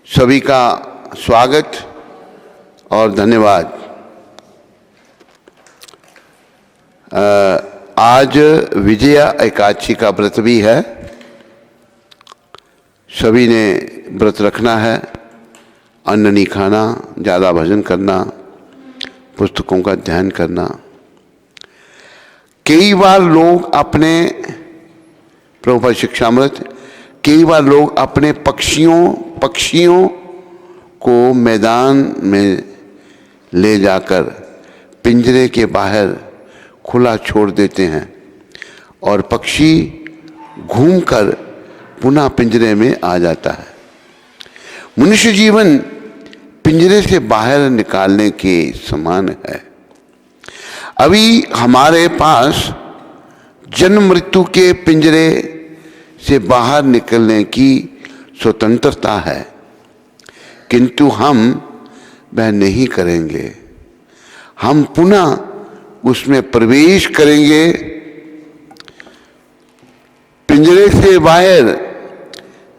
सभी का स्वागत और धन्यवाद। आज विजया एकादशी का व्रत भी है। सभी ने व्रत रखना है, अन्न नहीं खाना, ज़्यादा भजन करना, पुस्तकों का ध्यान करना। कई बार लोग अपने प्रभुपाद शिक्षामृत कई बार लोग अपने पक्षियों को मैदान में ले जाकर पिंजरे के बाहर खुला छोड़ देते हैं और पक्षी घूमकर पुनः पिंजरे में आ जाता है। मनुष्य जीवन पिंजरे से बाहर निकालने के समान है। अभी हमारे पास जन्म मृत्यु के पिंजरे से बाहर निकलने की स्वतंत्रता है, किंतु हम वह नहीं करेंगे। हम पुनः उसमें प्रवेश करेंगे। पिंजरे से बाहर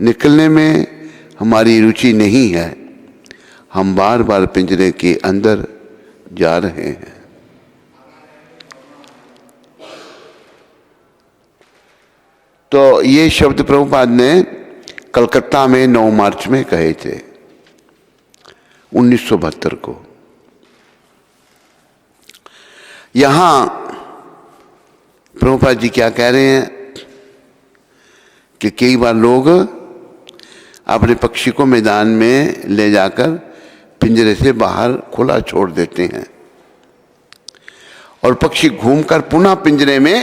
निकलने में हमारी रुचि नहीं है। हम बार बार पिंजरे के अंदर जा रहे हैं। तो ये शब्द प्रभुपाद ने कलकत्ता में 9 मार्च में कहे थे 1972 को। यहां प्रभुपाद जी क्या कह रहे हैं कि कई बार लोग अपने पक्षी को मैदान में ले जाकर पिंजरे से बाहर खुला छोड़ देते हैं और पक्षी घूमकर पुनः पिंजरे में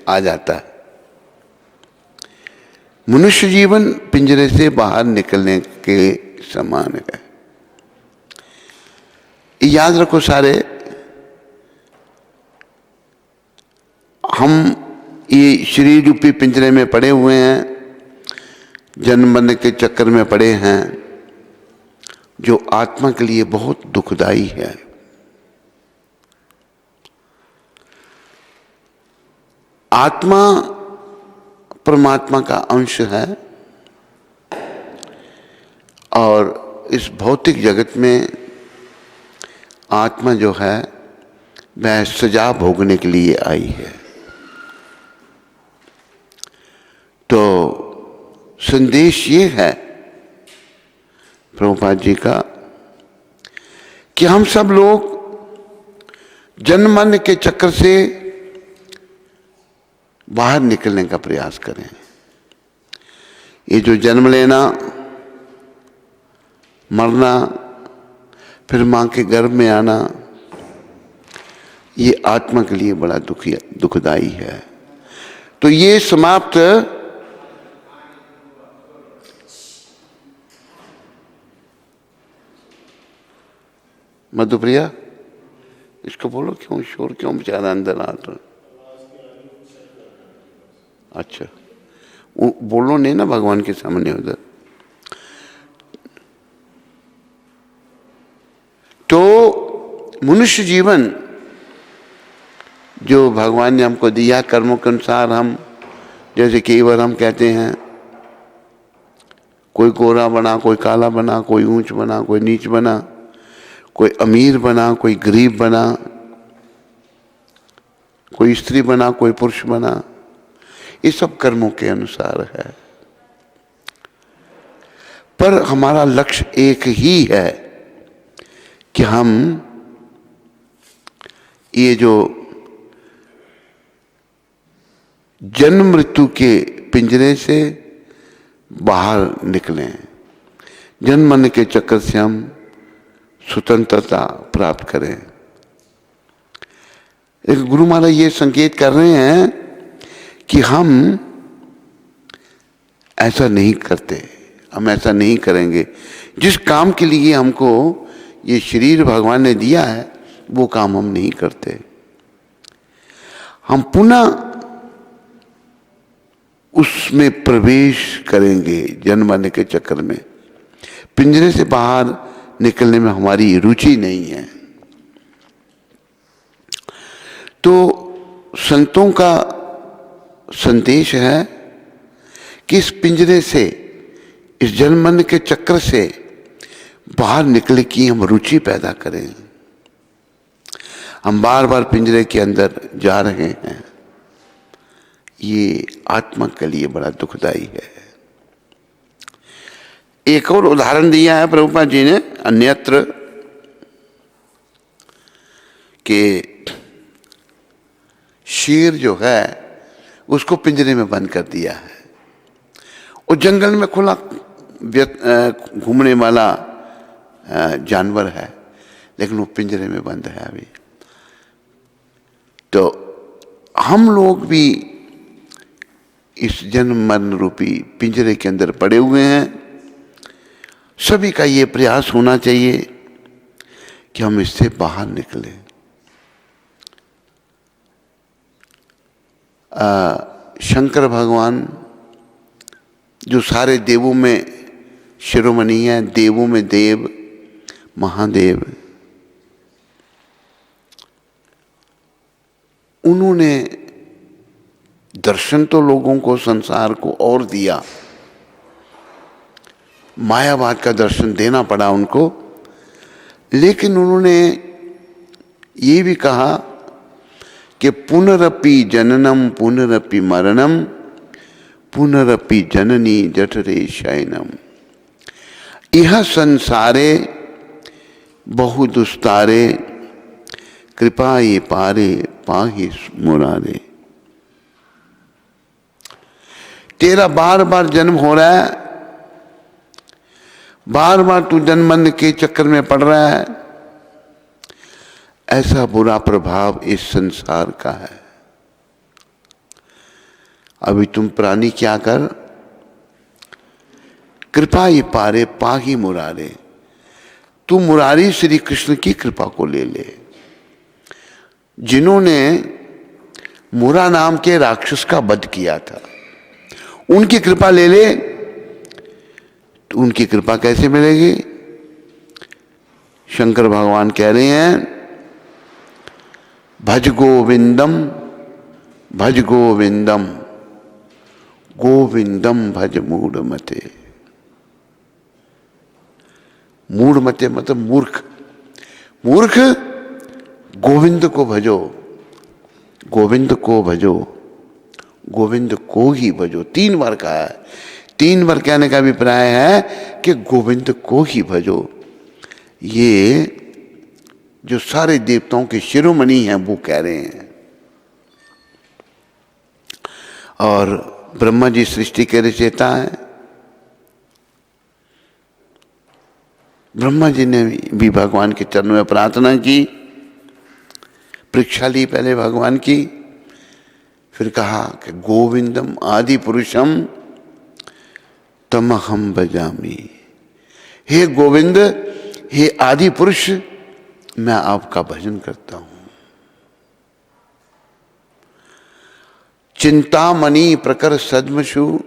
आ जाता है। मनुष्य जीवन पिंजरे से बाहर निकलने के समान है। याद रखो सारे, हम ये शरीर रूपी पिंजरे में पड़े हुए हैं, जन्म मरने के चक्कर में पड़े हैं, जो आत्मा के लिए बहुत दुखदाई है। आत्मा परमात्मा का अंश है और इस भौतिक जगत में आत्मा जो है वह सजा भोगने के लिए आई है। तो संदेश ये है प्रभुपाद जी का कि हम सब लोग जन्म मरण के चक्कर से बाहर निकलने का प्रयास करें। ये जो जन्म लेना, मरना, फिर मां के गर्भ में आना, ये आत्मा के लिए बड़ा दुखदाई है। तो ये समाप्त मधुप्रिया, इसको बोलो क्यों शोर क्यों बेचारा अंदर आ रहा। अच्छा, बोलो नहीं ना भगवान के सामने उधर। तो मनुष्य जीवन जो भगवान ने हमको दिया, कर्मों के अनुसार हम, जैसे कई बार हम कहते हैं कोई गोरा बना, कोई काला बना, कोई ऊंच बना, कोई नीच बना, कोई अमीर बना, कोई गरीब बना, कोई स्त्री बना, कोई पुरुष बना। ये सब कर्मों के अनुसार है, पर हमारा लक्ष्य एक ही है कि हम ये जो जन्म मृत्यु के पिंजरे से बाहर निकलें, जन्म मरने के चक्कर से हम स्वतंत्रता प्राप्त करें। एक गुरु महाराज ये संकेत कर रहे हैं कि हम ऐसा नहीं करते, हम ऐसा नहीं करेंगे। जिस काम के लिए हमको ये शरीर भगवान ने दिया है वो काम हम नहीं करते। हम पुनः उसमें प्रवेश करेंगे जन्म मरने के चक्कर में। पिंजरे से बाहर निकलने में हमारी रुचि नहीं है। तो संतों का संदेश है कि इस पिंजरे से, इस जन्म मरण के चक्र से बाहर निकले की हम रुचि पैदा करें। हम बार बार पिंजरे के अंदर जा रहे हैं, ये आत्मा के लिए बड़ा दुखदाई है। एक और उदाहरण दिया है प्रभुपाद जी ने अन्यत्र कि शेर जो है उसको पिंजरे में बंद कर दिया है। और जंगल में खुला घूमने वाला जानवर है, लेकिन वो पिंजरे में बंद है अभी। तो हम लोग भी इस जन्म मरण रूपी पिंजरे के अंदर पड़े हुए हैं। सभी का ये प्रयास होना चाहिए कि हम इससे बाहर निकलें। शंकर भगवान जो सारे देवों में शिरोमणि है, देवों में देव, महादेव, उन्होंने दर्शन तो लोगों को, संसार को और दिया, मायावाद का दर्शन देना पड़ा उनको, लेकिन उन्होंने ये भी कहा कि पुनरपि जननम पुनरपि मरणम पुनरपि जननी जठरे शयनम। यह संसारे बहु दुस्तारे कृपा ये पारे पाहि मुरारे। तेरा बार बार जन्म हो रहा है, बार बार तू जन्म के चक्कर में पड़ रहा है। ऐसा बुरा प्रभाव इस संसार का है। अभी तुम प्राणी क्या कर, कृपा ये पारे पाहि मुरारे, तू मुरारी श्री कृष्ण की कृपा को ले ले। जिन्होंने मुरा नाम के राक्षस का वध किया था, उनकी कृपा ले ले। तो उनकी कृपा कैसे मिलेगी? शंकर भगवान कह रहे हैं, भज गोविंदम भज गोविंदम गोविंदम भज मूढ़मते। मूढ़मते मतलब मूर्ख, मूर्ख गोविंद को भजो, गोविंद को भजो, गोविंद को ही भजो। 3 बार कहा है। 3 बार कहने का अभिप्राय है कि गोविंद को ही भजो। ये जो सारे देवताओं के शिरोमणि हैं वो कह रहे हैं। और ब्रह्मा जी सृष्टि के रचयिता हैं। ब्रह्मा जी ने भी भगवान के चरणों में प्रार्थना की, परीक्षा ली पहले भगवान की, फिर कहा कि गोविंदम आदि पुरुषम तमहम भजामि। हे गोविंद, हे आदि पुरुष, मैं आपका भजन करता हूं। चिंतामणि प्रकर सद्मषु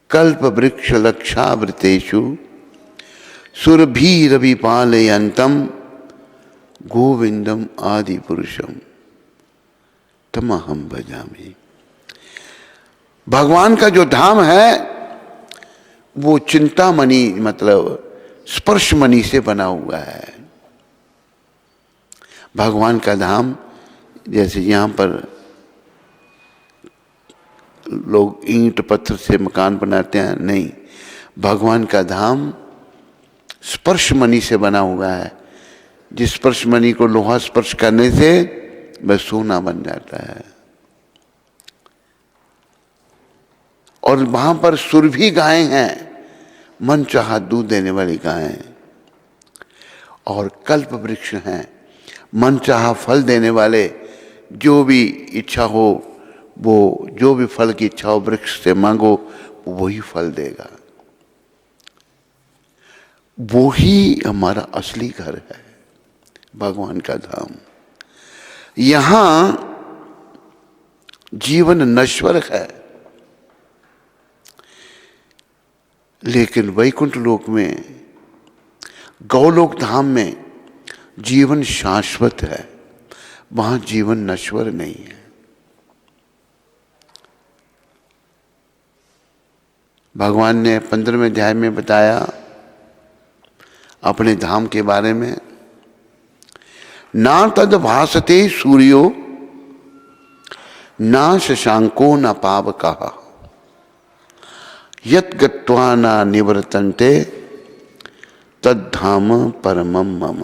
कल्प वृक्ष लक्षावृतेषु सुरभि पालयंतम गोविंदम आदि पुरुषम तमहम भजामि। भगवान का जो धाम है वो चिंतामणि मतलब स्पर्शमणि से बना हुआ है। भगवान का धाम, जैसे यहाँ पर लोग ईंट पत्थर से मकान बनाते हैं, नहीं, भगवान का धाम स्पर्शमणि से बना हुआ है। जिस स्पर्शमणि को लोहा स्पर्श करने से बस सोना बन जाता है। और वहां पर सुरभि गायें हैं, मन चाहा दूध देने वाली गायें, और कल्प वृक्ष हैं, मन चाहा फल देने वाले। जो भी इच्छा हो, वो जो भी फल की इच्छा हो वृक्ष से मांगो, वही फल देगा। वो ही हमारा असली घर है, भगवान का धाम। यहां जीवन नश्वर है, लेकिन वैकुंठ लोक में, गौलोक धाम में जीवन शाश्वत है। वहां जीवन नश्वर नहीं है। भगवान ने 15वें अध्याय में बताया अपने धाम के बारे में। ना तद भासते सूर्यो ना शशांको न पावकः यत् गत्वा न निवर्तन्ते तद धाम परमम मम।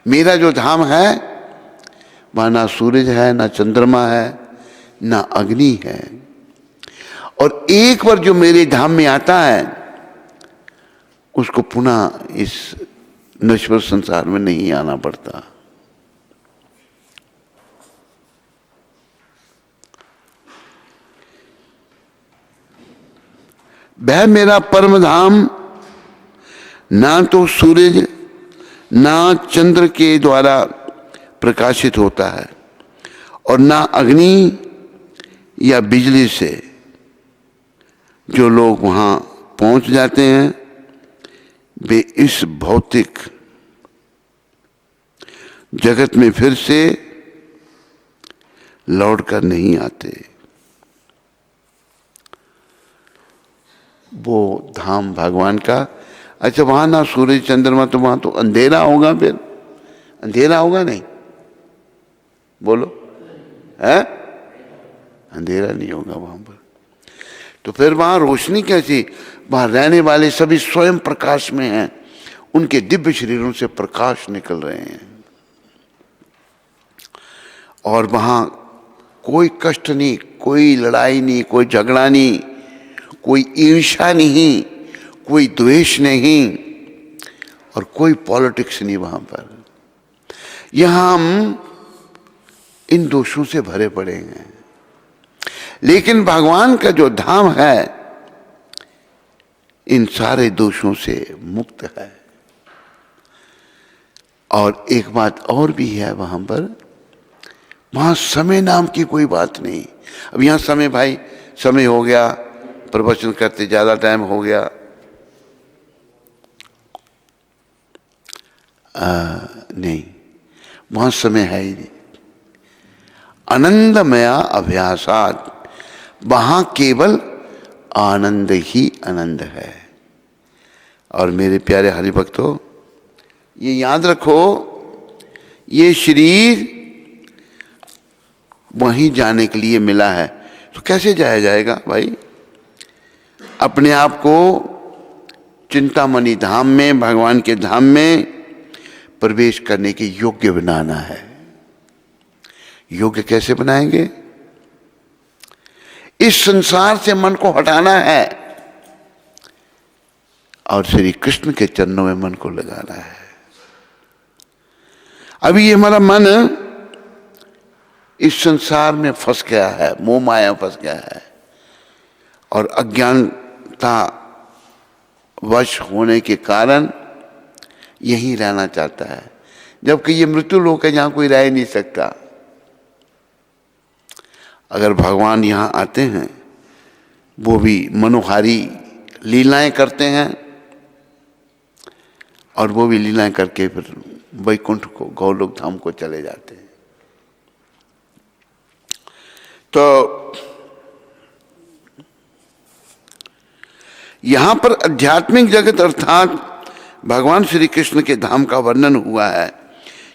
मेरा जो धाम है वहाँ ना सूरज है, ना चंद्रमा है, ना अग्नि है। और एक बार जो मेरे धाम में आता है उसको पुनः इस नश्वर संसार में नहीं आना पड़ता। वह मेरा परम धाम ना तो सूरज ना चंद्र के द्वारा प्रकाशित होता है और ना अग्नि या बिजली से। जो लोग वहां पहुंच जाते हैं वे इस भौतिक जगत में फिर से लौटकर नहीं आते। वो धाम भगवान का। अच्छा, वहां ना सूरज चंद्रमा, तो वहां तो अंधेरा होगा। फिर अंधेरा होगा नहीं? बोलो, है? अंधेरा नहीं होगा वहां पर। तो फिर वहां रोशनी कैसी? वहां रहने वाले सभी स्वयं प्रकाश में हैं। उनके दिव्य शरीरों से प्रकाश निकल रहे हैं और वहां कोई कष्ट नहीं, कोई लड़ाई नहीं, कोई झगड़ा नहीं, कोई ईर्ष्या नहीं, कोई द्वेष नहीं और कोई पॉलिटिक्स नहीं वहां पर। यहां हम इन दोषों से भरे पड़े हैं। लेकिन भगवान का जो धाम है इन सारे दोषों से मुक्त है। और एक बात और भी है वहां पर, वहां समय नाम की कोई बात नहीं। अब यहां समय, भाई समय हो गया, प्रवचन करते ज्यादा टाइम हो गया, नहीं, वहां समय है ही नहीं। आनंदमया अभ्यासात, वहां केवल आनंद ही आनंद है। और मेरे प्यारे हरिभक्तों, ये याद रखो, ये शरीर वहीं जाने के लिए मिला है। तो कैसे जाया जाएगा भाई? अपने आप को चिंतामणि धाम में, भगवान के धाम में प्रवेश करने के योग्य बनाना है। योग्य कैसे बनाएंगे? इस संसार से मन को हटाना है और श्री कृष्ण के चरणों में मन को लगाना है। अभी ये हमारा मन इस संसार में फंस गया है, मोह माया फंस गया है और अज्ञानता वश होने के कारण यहीं रहना चाहता है, जबकि ये मृत्यु लोक है, जहां कोई रह नहीं सकता। अगर भगवान यहां आते हैं, वो भी मनोहारी लीलाएं करते हैं और वो भी लीलाएं करके फिर वैकुंठ को, गौलोक धाम को चले जाते हैं। तो यहां पर आध्यात्मिक जगत अर्थात भगवान श्री कृष्ण के धाम का वर्णन हुआ है,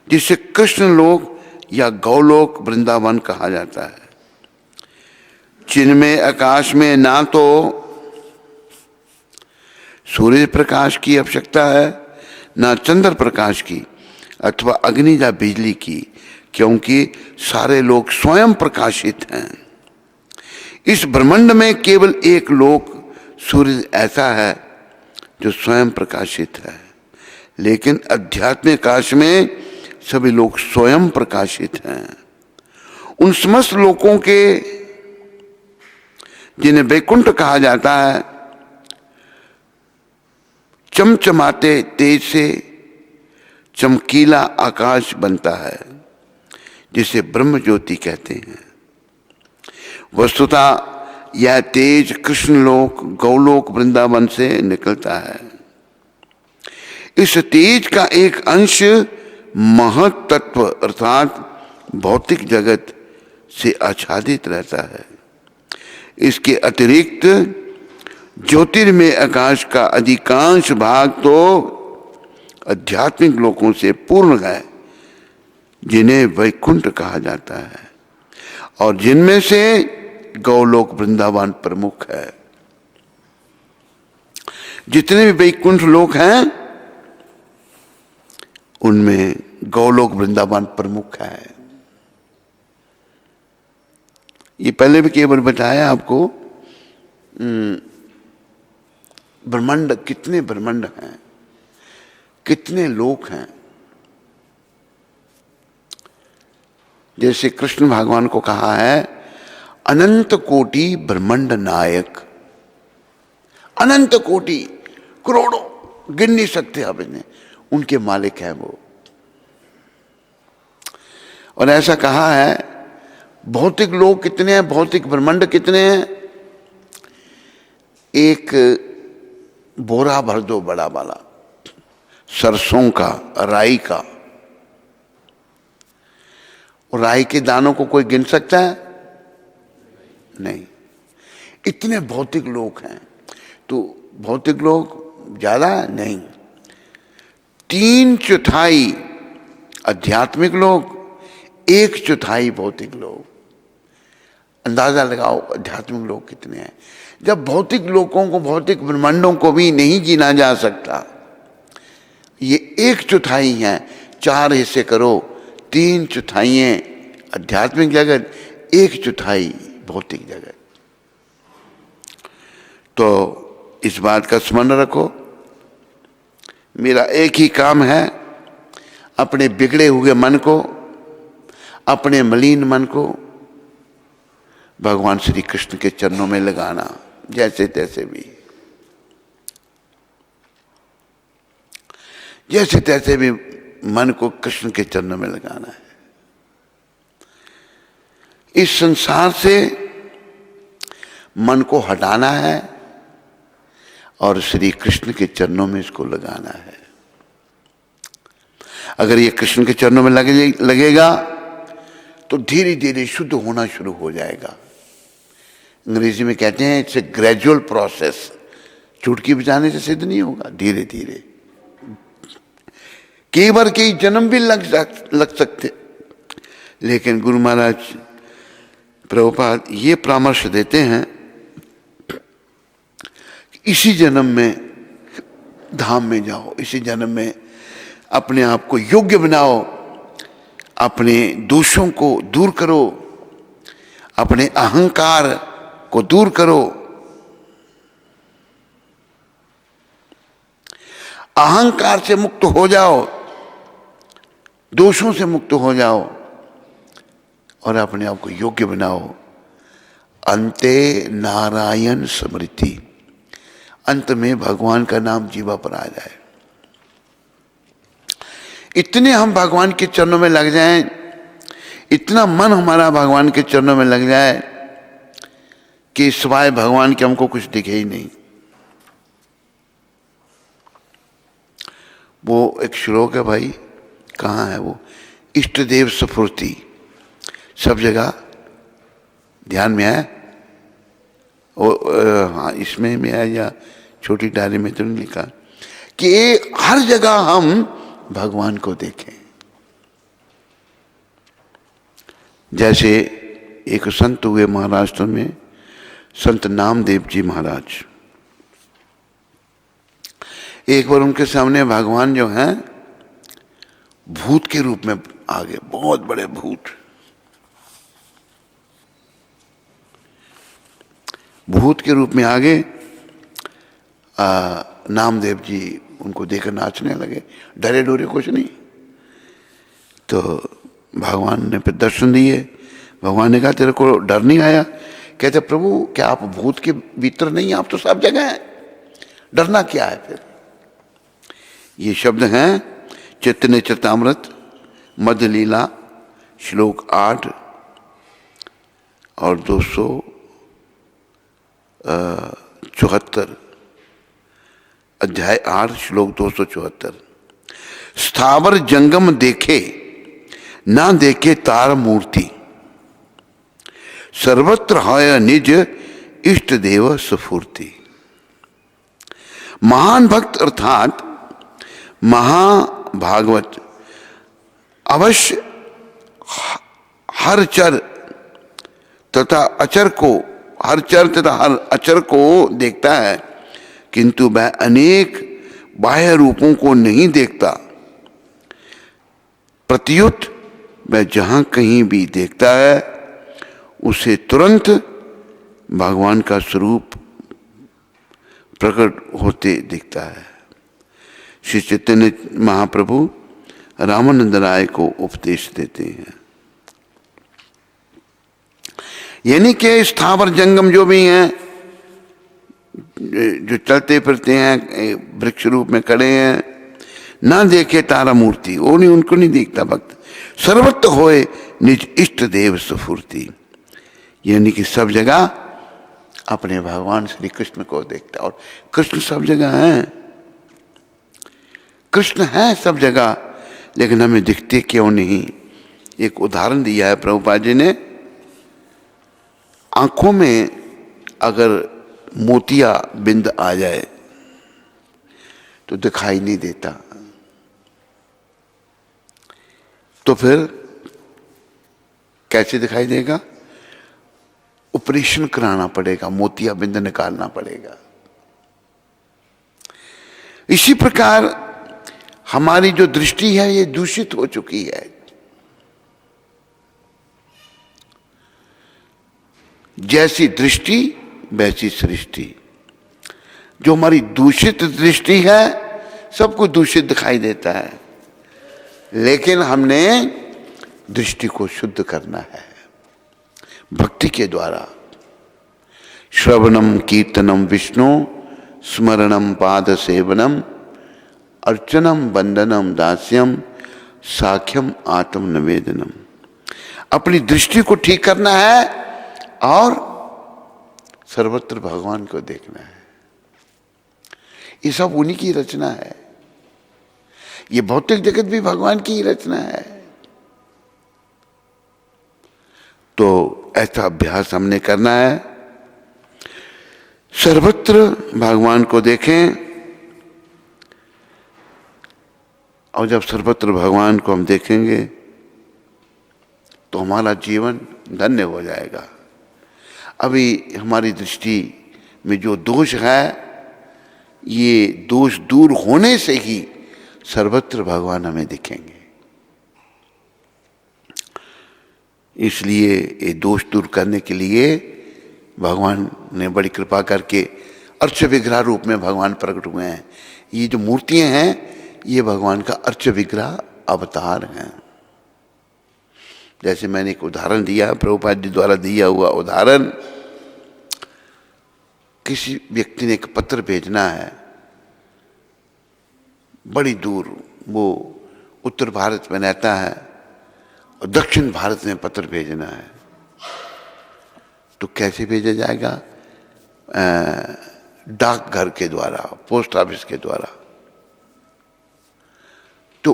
जिसे कृष्ण लोक या गौलोक वृंदावन कहा जाता है, जिनमें आकाश में ना तो सूर्य प्रकाश की आवश्यकता है, ना चंद्र प्रकाश की अथवा अग्नि या बिजली की, क्योंकि सारे लोग स्वयं प्रकाशित हैं। इस ब्रह्मांड में केवल एक लोक सूर्य ऐसा है जो स्वयं प्रकाशित है, लेकिन अध्यात्मिक आकाश में सभी लोग स्वयं प्रकाशित हैं। उन समस्त लोकों के, जिन्हें वैकुंठ कहा जाता है, चमचमाते तेज से चमकीला आकाश बनता है, जिसे ब्रह्म ज्योति कहते हैं। वस्तुतः यह तेज कृष्णलोक, गौलोक, वृंदावन से निकलता है। इस तेज का एक अंश महत तत्व अर्थात भौतिक जगत से आच्छादित रहता है। इसके अतिरिक्त ज्योतिर्मय आकाश का अधिकांश भाग तो आध्यात्मिक लोकों से पूर्ण है, जिन्हें वैकुंठ कहा जाता है, और जिनमें से गौलोक वृंदावन प्रमुख है। जितने भी वैकुंठ लोक हैं उनमें गौलोक वृंदावन प्रमुख है। ये पहले भी केवल बताया आपको। ब्रह्मांड, कितने ब्रह्मांड हैं, कितने लोक हैं। जैसे कृष्ण भगवान को कहा है अनंत कोटि ब्रह्मांड नायक। अनंत कोटि, करोड़ों, गिन नहीं सकते आप इन्हें, उनके मालिक हैं वो। और ऐसा कहा है भौतिक लोक कितने हैं, भौतिक ब्रह्मांड कितने हैं। एक बोरा भर दो बड़ा वाला सरसों का, राई का, और राई के दानों को कोई गिन सकता है? नहीं। इतने भौतिक लोक हैं। तो भौतिक लोक ज्यादा नहीं, 3/4 आध्यात्मिक लोक, 1/4 भौतिक लोक। अंदाजा लगाओ आध्यात्मिक लोक कितने हैं। जब भौतिक लोकों को, भौतिक ब्रह्मांडों को भी नहीं गिना जा सकता, ये 1/4 हैं। 4 हिस्से करो, 3/4 आध्यात्मिक जगत, 1/4 भौतिक जगत। तो इस बात का स्मरण रखो, मेरा एक ही काम है, अपने बिगड़े हुए मन को, अपने मलिन मन को भगवान श्री कृष्ण के चरणों में लगाना, जैसे तैसे भी, जैसे तैसे भी मन को कृष्ण के चरणों में लगाना है। इस संसार से मन को हटाना है और श्री कृष्ण के चरणों में इसको लगाना है। अगर ये कृष्ण के चरणों में लगेगा तो धीरे धीरे शुद्ध होना शुरू हो जाएगा। अंग्रेजी में कहते हैं इट्स ए ग्रेजुअल प्रोसेस। चुटकी बजाने से सिद्ध नहीं होगा, धीरे धीरे। कई जन्म भी लग सकते, लेकिन गुरु महाराज प्रभुपाद ये परामर्श देते हैं कि इसी जन्म में धाम में जाओ, इसी जन्म में अपने आप को योग्य बनाओ, अपने दोषों को दूर करो, अपने अहंकार को दूर करो। अहंकार से मुक्त हो जाओ, दोषों से मुक्त हो जाओ और अपने आप को योग्य बनाओ। अंते नारायण स्मृति, अंत में भगवान का नाम जीवा पर आ जाए। इतने हम भगवान के चरणों में लग जाएं, इतना मन हमारा भगवान के चरणों में लग जाए कि सिवाय भगवान के हमको कुछ दिखे ही नहीं। वो एक श्लोक है भाई, कहाँ है वो, इष्ट देव स्फूर्ति, सब जगह ध्यान में है। हाँ, इसमें भी है या छोटी डायरी में तो नहीं लिखा कि हर जगह हम भगवान को देखें। जैसे एक संत हुए महाराष्ट्र में, संत नामदेव जी महाराज। एक बार उनके सामने भगवान जो हैं भूत के रूप में आ गए, बहुत बड़े भूत। भूत के रूप में आ गए। नामदेव जी उनको देखकर नाचने लगे, डरे डोरे कुछ नहीं। तो भगवान ने फिर दर्शन दिए। भगवान ने कहा तेरे को डर नहीं आया? कहते प्रभु क्या आप भूत के भीतर नहीं, आप तो सब जगह हैं, डरना क्या है फिर। ये शब्द हैं चैतन्य चरितामृत मध्य लीला श्लोक 8 और 274, अध्याय 8 श्लोक 274। स्थावर जंगम देखे ना देखे तार मूर्ति, सर्वत्र है निज इष्ट देव स्फूर्ति। महान भक्त अर्थात महाभागवत अवश्य हर चर तथा अचर को, हर चर तथा हर अचर को देखता है, किंतु वह अनेक बाह्य रूपों को नहीं देखता। प्रत्युत वह जहां कहीं भी देखता है उसे तुरंत भगवान का स्वरूप प्रकट होते दिखता है। श्री चैतन्य महाप्रभु रामानंद राय को उपदेश देते हैं। यानी कि स्थावर जंगम जो भी हैं, जो चलते फिरते हैं, वृक्ष रूप में खड़े हैं, ना देखे तारा मूर्ति, वो नहीं, उनको नहीं देखता भक्त। सर्वत्र होए निज इष्ट देव सुफूर्ति, यानी कि सब जगह अपने भगवान श्री कृष्ण को देखता। और कृष्ण सब जगह है, कृष्ण है सब जगह, लेकिन हमें दिखते क्यों नहीं। एक उदाहरण दिया है प्रभुपाद जी ने। आंखों में अगर मोतिया बिंद आ जाए तो दिखाई नहीं देता, तो फिर कैसे दिखाई देगा? ऑपरेशन कराना पड़ेगा, मोतिया बिंद निकालना पड़ेगा। इसी प्रकार हमारी जो दृष्टि है ये दूषित हो चुकी है। जैसी दृष्टि वैसी सृष्टि। जो हमारी दूषित दृष्टि है सबको दूषित दिखाई देता है, लेकिन हमने दृष्टि को शुद्ध करना है भक्ति के द्वारा। श्रवणम कीर्तनम विष्णु स्मरणम पाद सेवनम अर्चनम वंदनम दास्यम साख्यम आत्म निवेदनम। अपनी दृष्टि को ठीक करना है और सर्वत्र भगवान को देखना है। ये सब उन्हीं की रचना है। ये भौतिक जगत भी भगवान की ही रचना है। तो ऐसा अभ्यास हमने करना है, सर्वत्र भगवान को देखें। और जब सर्वत्र भगवान को हम देखेंगे तो हमारा जीवन धन्य हो जाएगा। अभी हमारी दृष्टि में जो दोष है, ये दोष दूर होने से ही सर्वत्र भगवान हमें दिखेंगे। इसलिए ये दोष दूर करने के लिए भगवान ने बड़ी कृपा करके अर्च विग्रह रूप में भगवान प्रकट हुए हैं। ये जो मूर्तियां हैं ये भगवान का अर्च विग्रह अवतार हैं। जैसे मैंने एक उदाहरण दिया, प्रभुपाद जी द्वारा दिया हुआ उदाहरण, किसी व्यक्ति ने एक पत्र भेजना है बड़ी दूर, वो उत्तर भारत में रहता है और दक्षिण भारत में पत्र भेजना है, तो कैसे भेजा जाएगा? डाकघर के द्वारा, पोस्ट ऑफिस के द्वारा। तो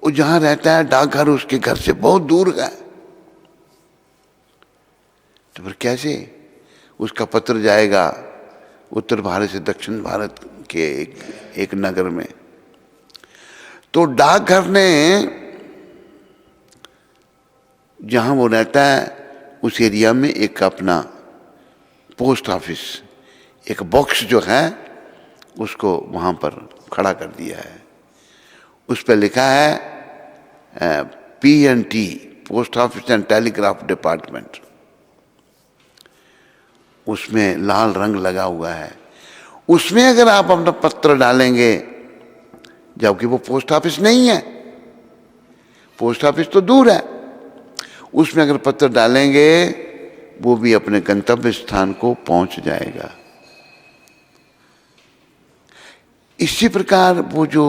वो जहां रहता है डाकघर उसके घर से बहुत दूर है, तो फिर कैसे उसका पत्र जाएगा उत्तर भारत से दक्षिण भारत के एक नगर में? तो डाकघर ने जहां वो रहता है उस एरिया में एक अपना पोस्ट ऑफिस, एक बॉक्स जो है उसको वहां पर खड़ा कर दिया है। उस पर लिखा है P&T, post office and telegraph department. उसमें लाल रंग लगा हुआ है। उसमें अगर आप अपना पत्र डालेंगे, जबकि वो पोस्ट ऑफिस नहीं है, पोस्ट ऑफिस तो दूर है, उसमें अगर पत्र डालेंगे वो भी अपने गंतव्य स्थान को पहुंच जाएगा। इसी प्रकार वो जो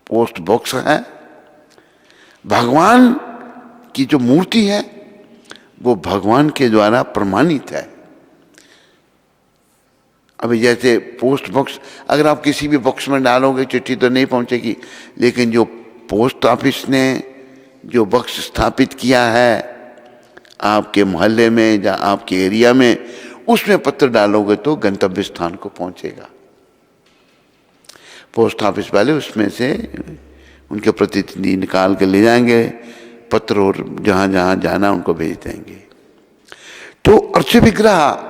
पोस्ट बॉक्स है, भगवान की जो मूर्ति है वो भगवान के द्वारा प्रमाणित है। अभी जैसे पोस्ट बॉक्स अगर आप किसी भी बॉक्स में डालोगे चिट्ठी तो नहीं पहुंचेगी, लेकिन जो पोस्ट ऑफिस ने जो बॉक्स स्थापित किया है आपके मोहल्ले में या आपके एरिया में, उसमें पत्र डालोगे तो गंतव्य स्थान को पहुंचेगा। पोस्ट ऑफिस वाले उसमें से उनके प्रतिनिधि निकाल के ले जाएंगे पत्र और जहाँ जहाँ जाना उनको भेज देंगे। तो अर्च विग्रह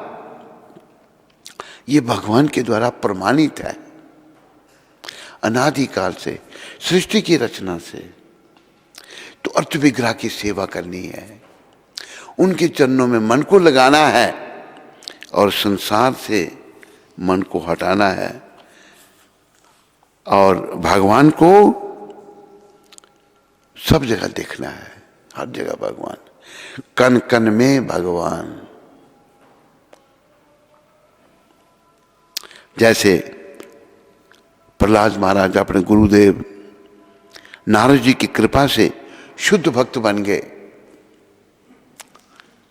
ये भगवान के द्वारा प्रमाणित है अनादिकाल से, सृष्टि की रचना से। तो अर्च विग्रह की सेवा करनी है, उनके चरणों में मन को लगाना है और संसार से मन को हटाना है और भगवान को सब जगह देखना है, हर जगह भगवान, कण कण में भगवान। जैसे प्रहलाद महाराज अपने गुरुदेव नारद जी की कृपा से शुद्ध भक्त बन गए,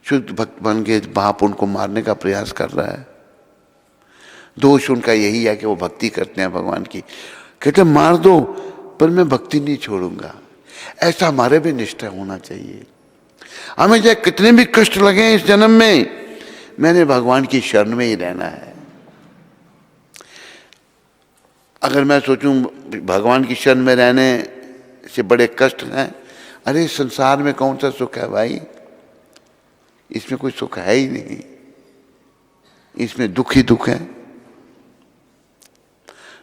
शुद्ध भक्त बन गए, बाप उनको मारने का प्रयास कर रहा है। दोष उनका यही है कि वो भक्ति करते हैं भगवान की, कहते मार दो पर मैं भक्ति नहीं छोड़ूंगा। ऐसा हमारे भी निष्ठा होना चाहिए। हमें चाहे कितने भी कष्ट लगे इस जन्म में, मैंने भगवान की शरण में ही रहना है। अगर मैं सोचूं भगवान की शरण में रहने से बड़े कष्ट हैं, अरे संसार में कौन सा सुख है भाई, इसमें कोई सुख है ही नहीं, इसमें दुख ही दुख है।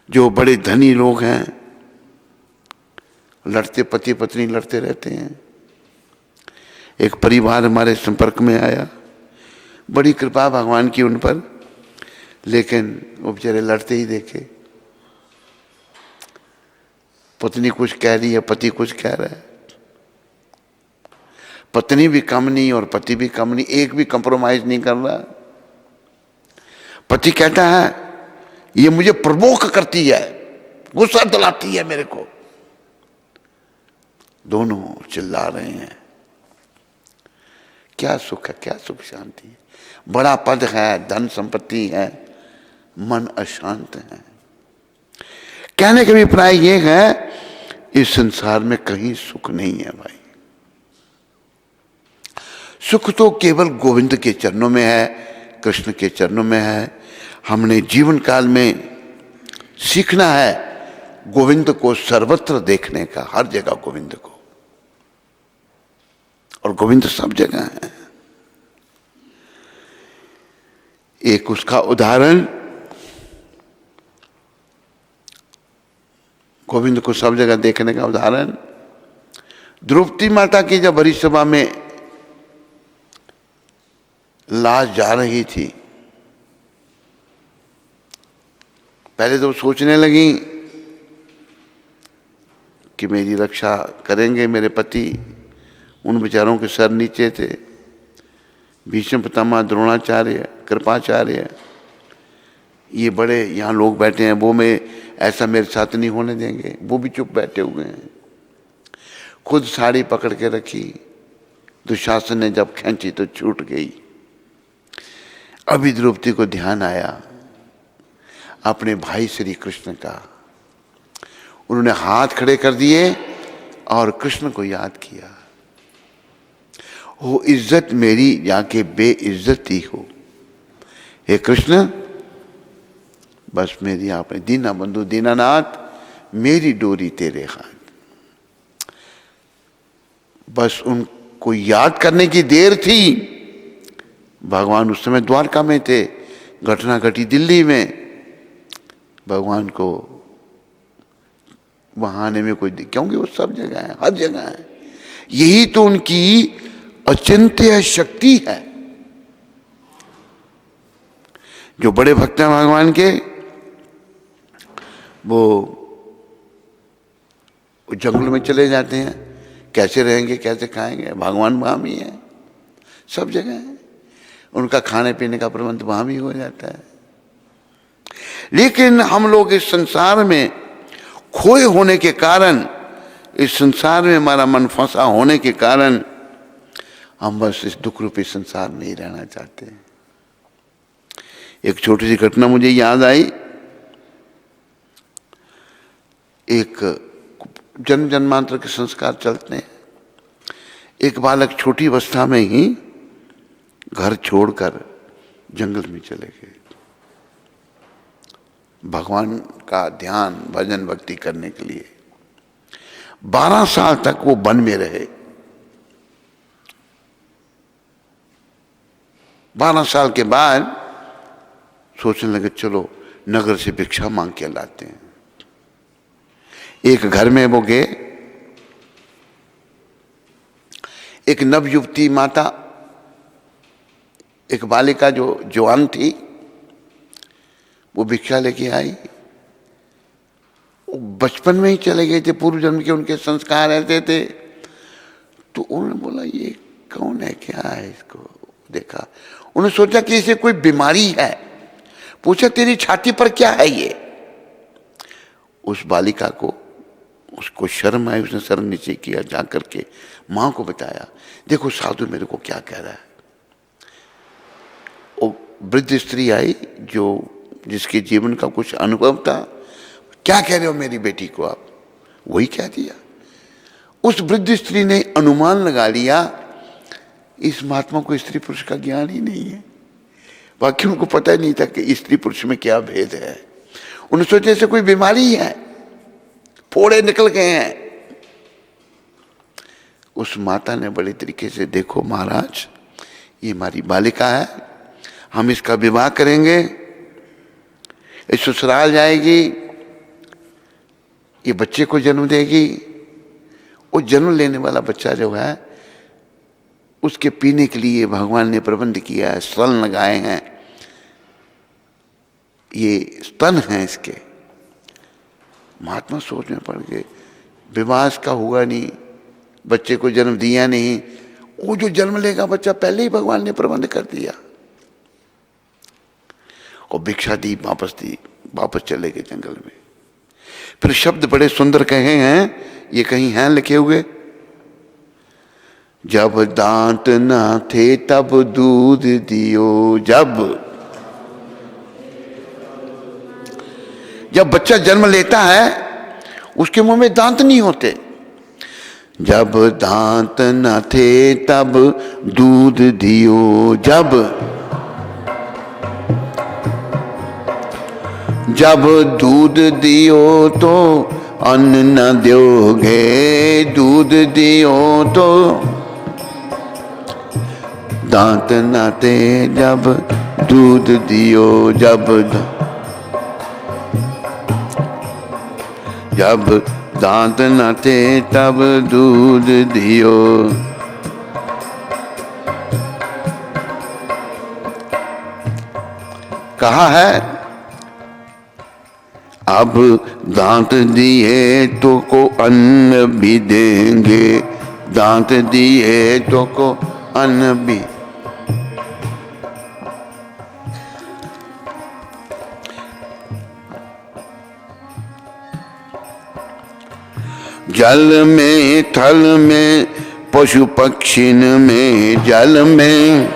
जो बड़े धनी लोग हैं लड़ते, पति पत्नी लड़ते रहते हैं। एक परिवार हमारे संपर्क में आया, बड़ी कृपा भगवान की उन पर, लेकिन वो बेचारे लड़ते ही देखे। पत्नी कुछ कह रही है, पति कुछ कह रहा है, पत्नी भी कम नहीं और पति भी कम नहीं, एक भी कंप्रोमाइज नहीं कर रहा। पति कहता है ये मुझे प्रवोक करती है, गुस्सा दिलाती है मेरे को। दोनों चिल्ला रहे हैं। क्या सुख है, क्या सुख शांति है। बड़ा पद है, धन संपत्ति है, मन अशांत है। कहने का अभिप्राय ये है इस संसार में कहीं सुख नहीं है भाई। सुख तो केवल गोविंद के चरणों में है, कृष्ण के चरणों में है। हमने जीवन काल में सीखना है गोविंद को सर्वत्र देखने का, हर जगह गोविंद को, और गोविंद सब जगह है। एक उसका उदाहरण, गोविंद को सब जगह देखने का उदाहरण, द्रौपदी माता की जब बड़ी सभा में लाश जा रही थी, पहले तो सोचने लगी कि मेरी रक्षा करेंगे मेरे पति। उन बेचारों के सर नीचे थे, भीष्म पितामह, द्रोणाचार्य, कृपाचार्य, ये बड़े यहाँ लोग बैठे हैं, वो मैं ऐसा मेरे साथ नहीं होने देंगे। वो भी चुप बैठे हुए हैं। खुद साड़ी पकड़ के रखी, दुशासन ने जब खींची तो छूट गई। अभी द्रौपदी को ध्यान आया अपने भाई श्री कृष्ण का, उन्होंने हाथ खड़े कर दिए और कृष्ण को याद किया। हो इज्जत मेरी जाके बेइज्जती हो, हे कृष्ण बस मेरी आपने, दीना बंधु दीनानाथ मेरी डोरी तेरे हाथ। बस उनको याद करने की देर थी। भगवान उस समय द्वारका में थे, घटना घटी दिल्ली में। भगवान को वहां आने में कोई, क्योंकि वो सब जगह है, हर जगह है। यही तो उनकी अचिंत्य शक्ति है। जो बड़े भक्त हैं भगवान के, वो जंगल में चले जाते हैं, कैसे रहेंगे, कैसे खाएंगे, भगवान वहां भी है, सब जगह है। उनका खाने पीने का प्रबंध वहां भी हो जाता है। लेकिन हम लोग इस संसार में खोए होने के कारण, इस संसार में हमारा मन फंसा होने के कारण, हम बस इस दुख रूपी संसार में ही रहना चाहते हैं। एक छोटी सी घटना मुझे याद आई। एक जन्म जन्मांतर के संस्कार चलते हैं। एक बालक छोटी अवस्था में ही घर छोड़कर जंगल में चले गए। भगवान का ध्यान भजन भक्ति करने के लिए। 12 साल तक वो वन में रहे। 12 साल के बाद सोचने लगे चलो नगर से भिक्षा मांग के लाते हैं। एक घर में वो गए, एक नवयुवती माता, एक बालिका जो जवान थी, वो भिक्षा लेके आई। वो बचपन में ही चले गए थे, पूर्व जन्म के उनके संस्कार ऐसे थे। तो उन्होंने बोला ये कौन है, क्या है, इसको देखा। उन्होंने सोचा कि इसे कोई बीमारी है। पूछा तेरी छाती पर क्या है ये। उस बालिका को, उसको शर्म आई, उसने सर नीचे किया, जा करके मां को बताया, देखो साधु मेरे को क्या कह रहा है। वो वृद्ध स्त्री आई जो जिसके जीवन का कुछ अनुभव था। क्या कह रहे हो मेरी बेटी को आप? वही कह दिया। उस वृद्ध स्त्री ने अनुमान लगा लिया इस महात्मा को स्त्री पुरुष का ज्ञान ही नहीं है। बाकी उनको पता ही नहीं था कि स्त्री पुरुष में क्या भेद है। उन्होंने सोचा ऐसे कोई बीमारी है, फोड़े निकल गए हैं। उस माता ने बड़े तरीके से, देखो महाराज ये हमारी बालिका है, हम इसका विवाह करेंगे, ये ससुराल जाएगी, ये बच्चे को जन्म देगी। वो जन्म लेने वाला बच्चा जो है उसके पीने के लिए भगवान ने प्रबंध किया है, स्तन लगाए हैं, ये स्तन हैं इसके। महात्मा सोच में पड़ गए, विवाह इसका हुआ नहीं, बच्चे को जन्म दिया नहीं, वो जो जन्म लेगा बच्चा पहले ही भगवान ने प्रबंध कर दिया। और भिक्षा दी, वापस चले गए जंगल में। फिर शब्द बड़े सुंदर कहे हैं, ये कहीं हैं लिखे हुए, जब दांत न थे तब दूध दियो। जब बच्चा जन्म लेता है उसके मुंह में दांत नहीं होते। जब दांत न थे तब दूध दियो। जब दूध दियो तो अन्न न दोगे। दूध दियो तो दांत न थे जब दूध दियो। जब दांत न थे तब दूध दियो। कहा है अब दांत दिए तो को अन्न भी देंगे। दांत दिए तो को अन्न भी। जल में थल में पशु पक्षिन में। जल में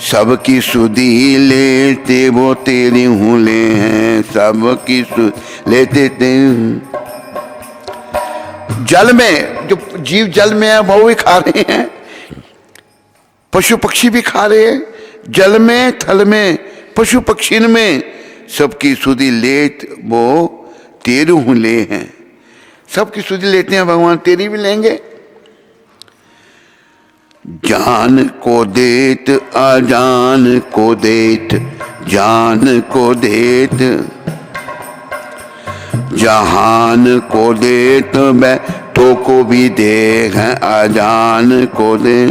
सबकी सुधी लेते वो तेरी हुले हैं। सबकी सुध लेते थे। जल में जो जीव जल में है वो भी खा रहे हैं, पशु पक्षी भी खा रहे हैं। जल में थल में पशु पक्षिन में सबकी सुधी लेत वो तेरू हुले हैं। सबकी सुधी लेते हैं भगवान, तेरी भी लेंगे। जान को देत अजान को देत। जान को देत जहान को देत बै तो को भी दे है। अजान को दे।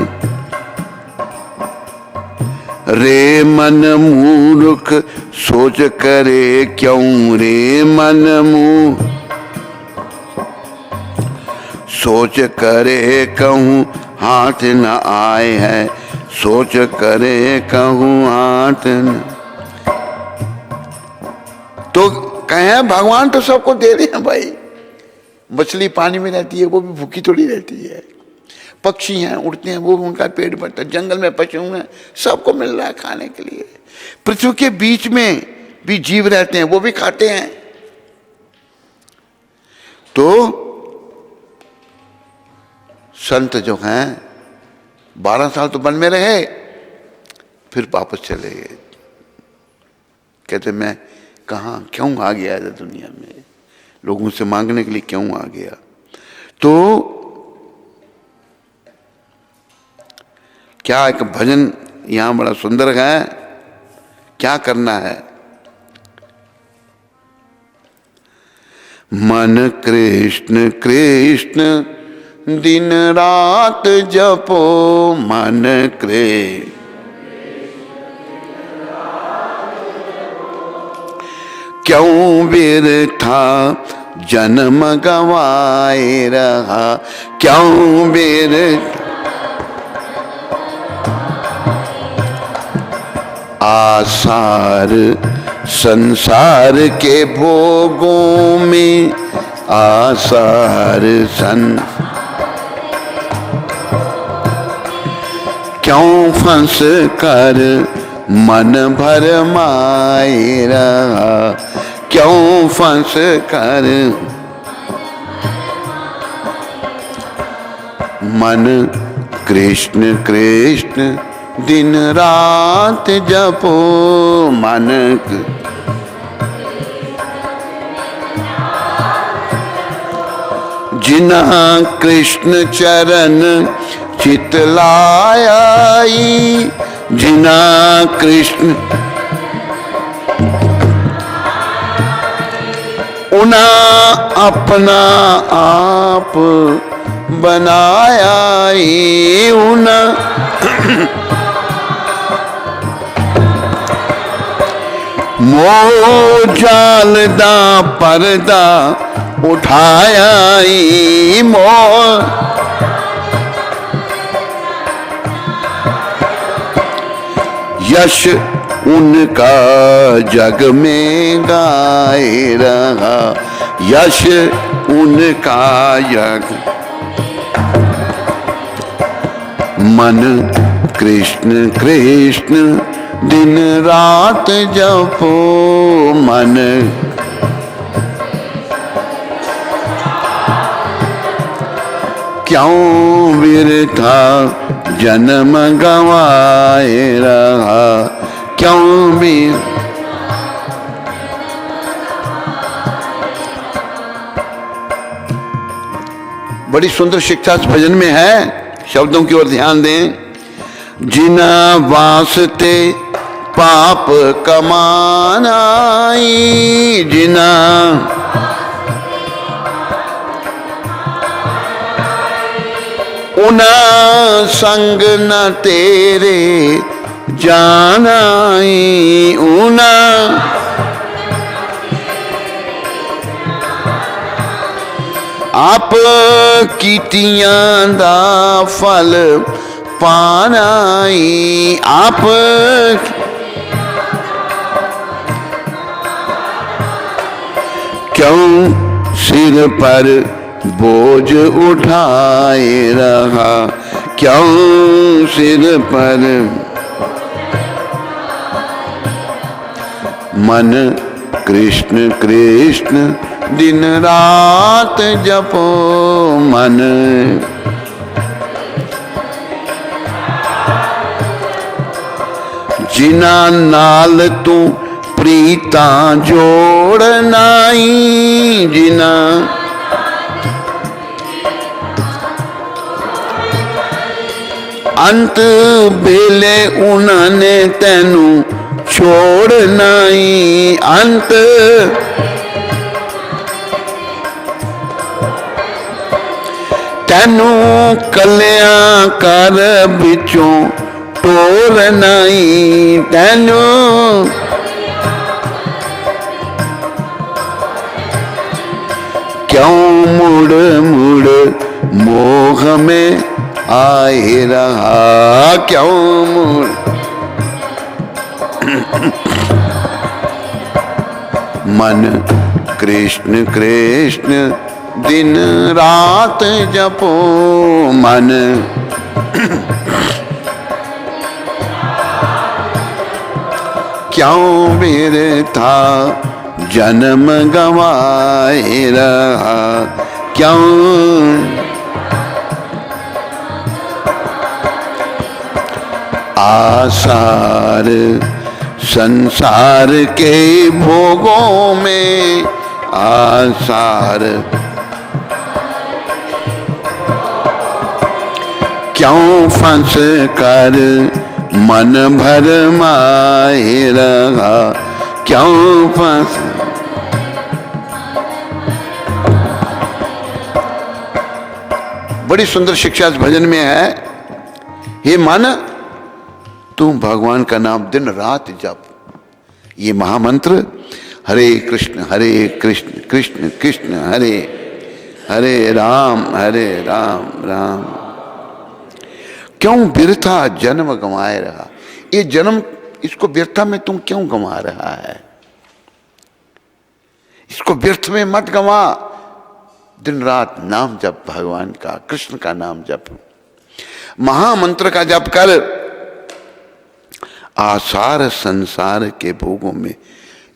रे मन मूर्ख सोच करे क्यों। रे मन मूर्ख सोच करे कहूँ हाथ न आए है। सोच करे कहूँ हाथ न। तो कहें भगवान तो सबको दे रहे हैं भाई। मछली पानी में रहती है, वो भी भूखी थोड़ी रहती है। पक्षी हैं, उड़ते हैं, वो भी उनका पेट भरता है। जंगल में पशु हैं, सबको मिल रहा है खाने के लिए। पृथ्वी के बीच में भी जीव रहते हैं, वो भी खाते हैं। तो संत जो हैं 12 साल तो वन में रहे, फिर वापस चले गए। कहते मैं कहाँ क्यों आ गया था दुनिया में, लोगों से मांगने के लिए क्यों आ गया। तो क्या एक भजन यहाँ बड़ा सुंदर है, क्या करना है। मन कृष्ण कृष्ण दिन रात जपो, मन कृष्ण क्यों व्यर्था जन्म गवाए रहा, क्यों व्यर्था आसार संसार के भोगों में, आसार क्यों फंस कर मन भर माए रहा, क्यों फंस कर मन कृष्ण कृष्ण दिन रात जपो, मन जिना कृष्ण चरण चित लायाई, जिना कृष्ण उना अपना आप बनाया, उना मोह जाल दा पर्दा उठाया, मोह यश उनका जग में गाए रहा, यश उनका जग मन कृष्ण कृष्ण दिन रात जपो, मन क्यों व्यर्था जन्म गवाए रहा, क्यों भी बड़ी सुंदर शिक्षा इस भजन में है। शब्दों की ओर ध्यान दें। जिना वास्ते पाप कमानाई, जिना उना संग न तेरे जानाई, उना आप कीतियां दा फल पानाई, आप क्यों सिर पर बोझ उठाए रहा, क्यों सिर पर मन कृष्ण कृष्ण दिन रात जपो, मन जिना नाल तू प्रीता जोड़नाई, जिना अंत बेले उन्होंने तेनू छोड़नाई, अंत तेनू कलिया कर बिचों टोरनाई, तेनू क्यों मुड़ मुड़ मोह में आए रहा, क्यों मुड़ मन कृष्ण कृष्ण दिन रात जपो, मन क्यों व्यर्था जन्म गवाए रहा, क्यों आसार संसार के भोगों में आसार, क्यों फंस कर मन भर माए रहा, क्यों फंस। बड़ी सुंदर शिक्षा इस भजन में है। हे मन, तुम भगवान का नाम दिन रात जप। ये महामंत्र हरे कृष्ण कृष्ण कृष्ण हरे हरे, राम राम। क्यों व्यर्था जन्म गंवाए रहा, ये जन्म इसको व्यर्था में तुम क्यों गंवा रहा है? इसको व्यर्थ में मत गंवा। दिन रात नाम जप, भगवान का, कृष्ण का नाम जप, महामंत्र का जप कर। आसार संसार के भोगों में,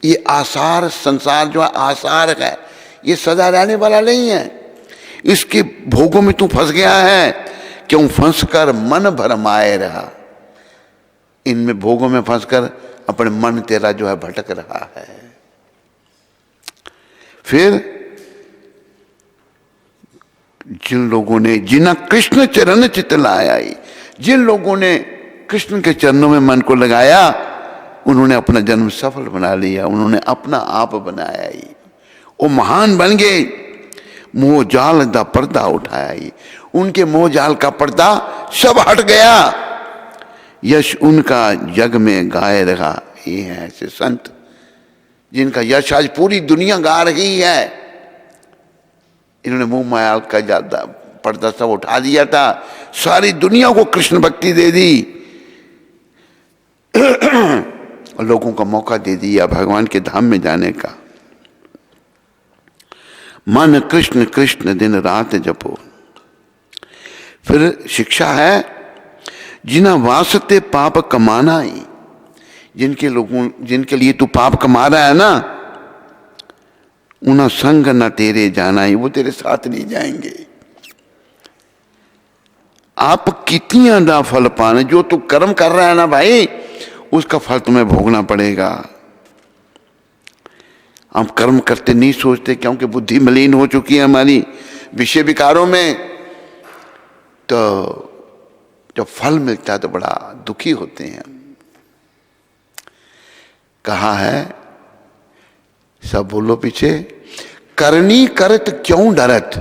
ये आसार संसार जो है, आसार है, ये सदा रहने वाला नहीं है। इसके भोगों में तू फंस गया है। क्यों फंस कर मन भरमाए रहा, इनमें भोगों में फंसकर अपने मन तेरा जो है भटक रहा है। फिर जिन लोगों ने, जिन्हें कृष्ण चरण चित लाया, जिन लोगों ने कृष्ण के चरणों में मन को लगाया, उन्होंने अपना जन्म सफल बना लिया, उन्होंने अपना आप बनाया ही, वो महान बन गए। मोह जाल दा पर्दा उठाया ही, उनके मोह जाल का पर्दा सब हट गया। यश उनका जग में गाए रहा। ये है ऐसे संत जिनका यश आज पूरी दुनिया गा रही है। इन्होंने मोह माया का ज्यादा पर्दा सब उठा दिया था, सारी दुनिया को कृष्ण भक्ति दे दी, लोगों को मौका दे दिया भगवान के धाम में जाने का। मन कृष्ण कृष्ण दिन रात जपो। फिर शिक्षा है, जिन्हें वास्ते पाप कमाना ही, जिनके लिए तू पाप कमा रहा है ना, उन्हें संग न तेरे जाना ही, वो तेरे साथ नहीं जाएंगे। आप कितनी दा फल पाने, जो तू कर्म कर रहा है ना भाई, उसका फल तुम्हें भोगना पड़ेगा। हम कर्म करते नहीं सोचते, क्योंकि बुद्धि मलिन हो चुकी है हमारी विषय विकारों में। तो जब फल मिलता है तो बड़ा दुखी होते हैं। कहा है, सब बोलो पीछे, करनी करत क्यों डरत,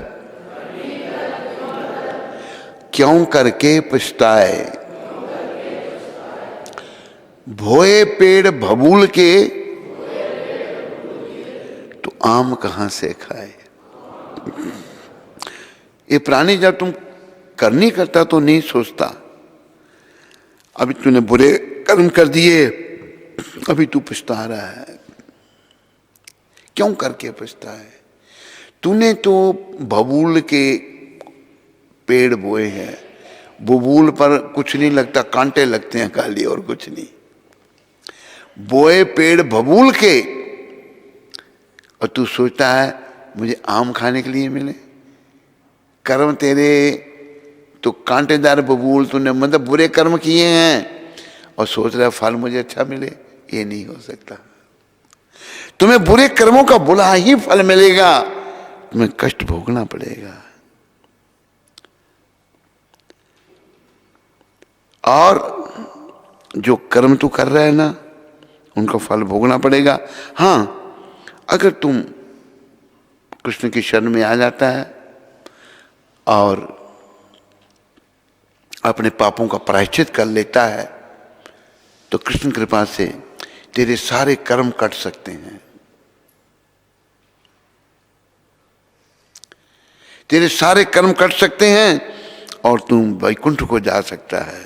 क्यों करके पछताए, भोए पेड़ भबूल के, तो आम कहां से खाए। ये प्राणी जब तुम करनी करता तो नहीं सोचता, अभी तूने बुरे कर्म कर दिए, अभी तू पछता रहा है। क्यों करके पछता है? तूने तो बबूल के पेड़ बोए हैं, बबूल पर कुछ नहीं लगता, कांटे लगते हैं खाली, और कुछ नहीं। बोए पेड़ बबूल के, और तू सोचता है मुझे आम खाने के लिए मिले। कर्म तेरे तो कांटेदार बबूल, तूने मतलब बुरे कर्म किए हैं, और सोच रहा है फल मुझे अच्छा मिले। ये नहीं हो सकता। तुम्हें बुरे कर्मों का बुरा ही फल मिलेगा, तुम्हें कष्ट भोगना पड़ेगा। और जो कर्म तू कर रहा है ना, उनका फल भोगना पड़ेगा। हाँ, अगर तुम कृष्ण की शरण में आ जाता है और अपने पापों का प्रायश्चित कर लेता है, तो कृष्ण कृपा से तेरे सारे कर्म कट सकते हैं, तेरे सारे कर्म कट सकते हैं, और तुम वैकुंठ को जा सकता है।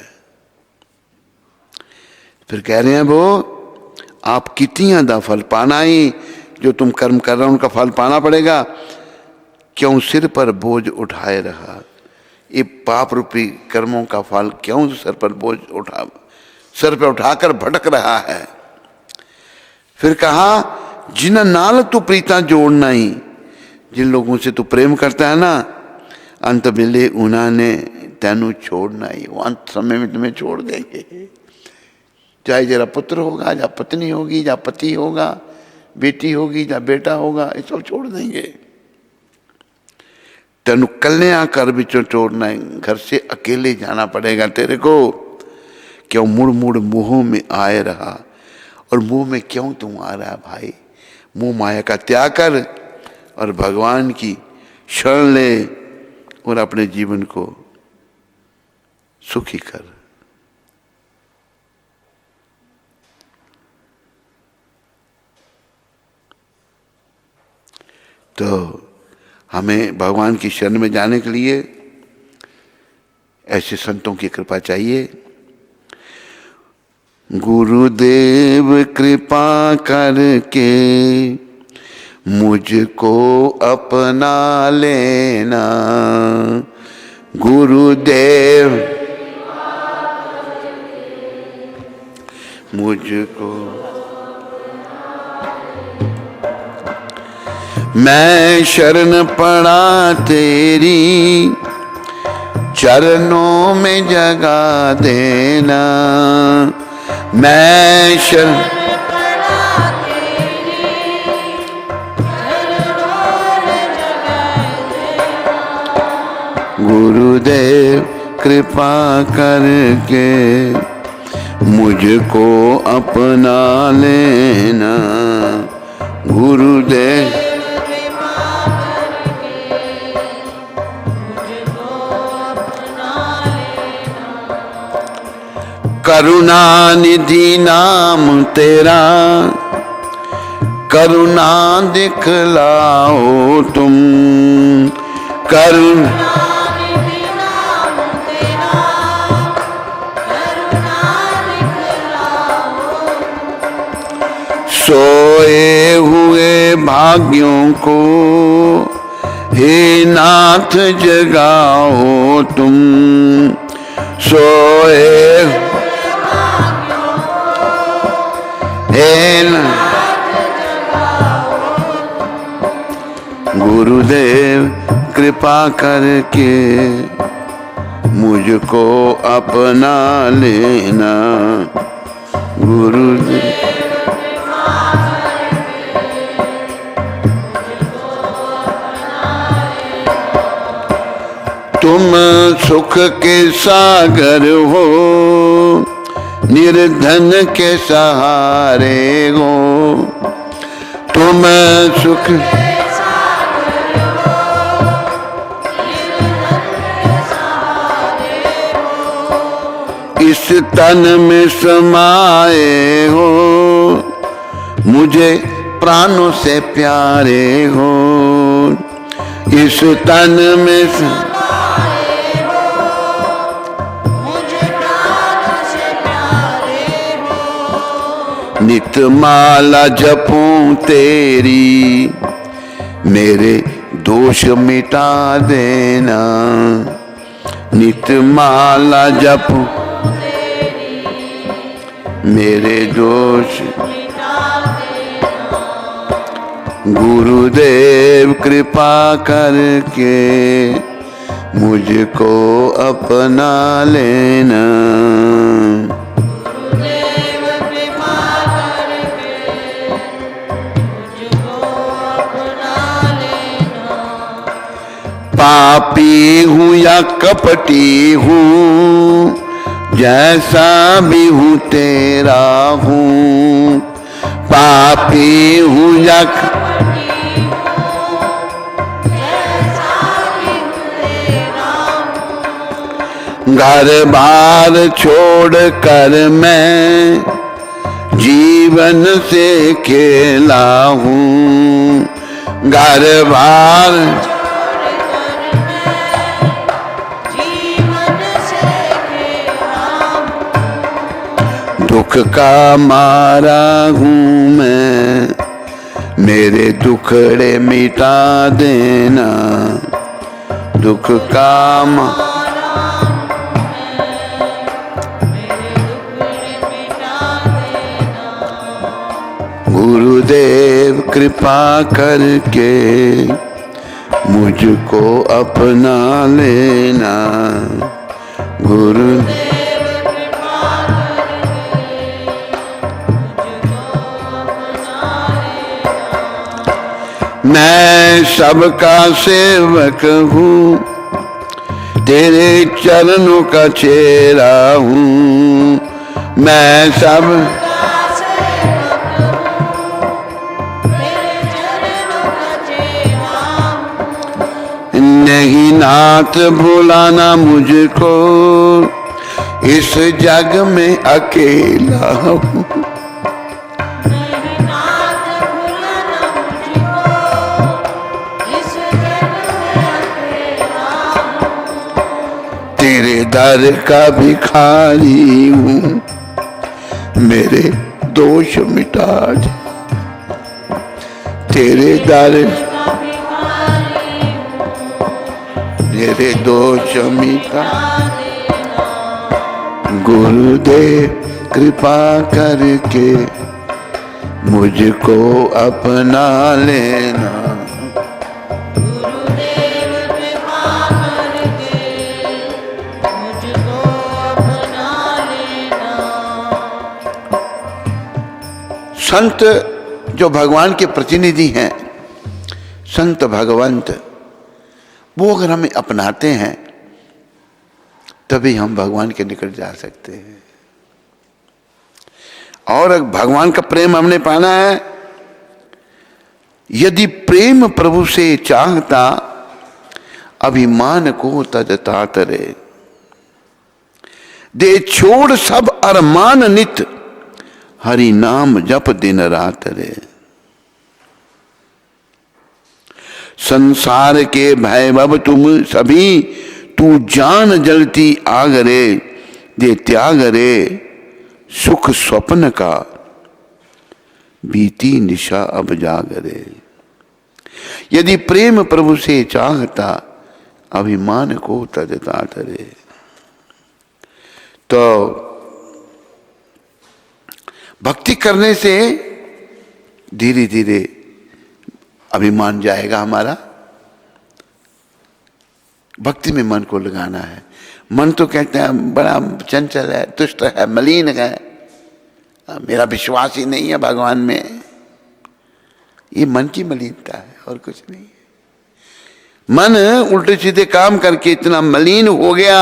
फिर कह रहे हैं वो, आप कितनी दा फल पाना ही, जो तुम कर्म कर रहे हो उनका फल पाना पड़ेगा। क्यों सिर पर बोझ उठाए रहा, ये पाप रूपी कर्मों का फल क्यों सर पर बोझ सर पे उठाकर भटक रहा है। फिर कहा, जिन नाल तू प्रीता जोड़ना ही, जिन लोगों से तू प्रेम करता है ना, अंत मिले उन्होंने तेनू छोड़ना ही, वो अंत समय में तुम्हें छोड़ देंगे। चाहे जरा पुत्र होगा, या पत्नी होगी, या पति होगा, बेटी होगी, या बेटा होगा, ये सब छोड़ देंगे। तेनु कल्याण कर बिचों छोड़ना है, घर से अकेले जाना पड़ेगा तेरे को। क्यों मुड़ मुड़ मुंह में आए रहा, और मुंह में क्यों तुम आ रहा है भाई? मुंह माया का त्याग कर और भगवान की शरण ले और अपने जीवन को सुखी कर। तो हमें भगवान की शरण में जाने के लिए ऐसे संतों की कृपा चाहिए। गुरुदेव कृपा करके मुझको अपना लेना, गुरुदेव मुझको। मैं शरण पड़ा तेरी, चरणों में जगा देना। मैं शरण पड़ा तेरी, चरणों में जगा देना। गुरुदेव कृपा करके मुझको अपना लेना, गुरुदेव करुणा निधि नाम तेरा, करुणा दिखलाओ तुम। करुणा निधि नाम तेरा, करुणा दिखलाओ। सोए हुए भाग्यों को हे नाथ जगाओ तुम। सोए गुरुदेव कृपा करके मुझको अपना लेना, गुरुदेव तुम सुख के सागर हो, निर्धन के सहारे हो। तुम सुख के सागर हो, निर्धन के सहारे हो। इस तन में समाए हो, मुझे प्राणों से प्यारे हो। इस तन में नित माला जपूं तेरी, मेरे दोष मिटा देना। नित माला जपूं तेरी, मेरे दोष मिटा देना। गुरुदेव कृपा करके मुझको अपना लेना। पापी हूँ या कपटी हूँ, जैसा भी हूँ तेरा हूँ। पापी हूँ या कपटी हूँ, जैसा भी हूँ तेरा हूँ। घर बार छोड़ कर मैं जीवन से खेला हूँ। घर बार दुख का मारा हूँ मैं, मेरे दुखड़े मिटा देना। दुख का मारा मेरे दुखड़े मिटा देना। गुरुदेव कृपा करके मुझको अपना लेना। गुरुदेव मैं सबका सेवक हूँ, तेरे चरणों का चेहरा हूँ। मैं सब नहीं नाथ भुलाना मुझको, इस जग में अकेला हूँ। तेरे दर का भिखारी हूँ, मेरे दोष मिटा दे। तेरे दर मेरे दोष मिटा, गुरुदेव कृपा करके मुझको अपना लेना। गुरुदेव कृपा करके मुझको अपना लेना। संत जो भगवान के प्रतिनिधि हैं, संत भगवंत, वो अगर हमें अपनाते हैं तभी हम भगवान के निकट जा सकते हैं। और भगवान का प्रेम हमने पाना है। यदि प्रेम प्रभु से चाहता, अभिमान को तजता तरे। दे छोड़ सब अरमान नित, हरि नाम जप दिन रात रे। संसार के भैभव तुम सभी, तू जान जलती आग रे। दे त्याग रे सुख स्वप्न का, बीती निशा अब जाग रे। यदि प्रेम प्रभु से चाहता, अभिमान को तजता तरे। तो भक्ति करने से धीरे धीरे अभिमान जाएगा हमारा। भक्ति में मन को लगाना है। मन तो कहते हैं बड़ा चंचल है, दुष्ट है, मलिन है, मेरा विश्वास ही नहीं है भगवान में। ये मन की मलिनता है और कुछ नहीं है। मन उल्टे सीधे काम करके इतना मलिन हो गया,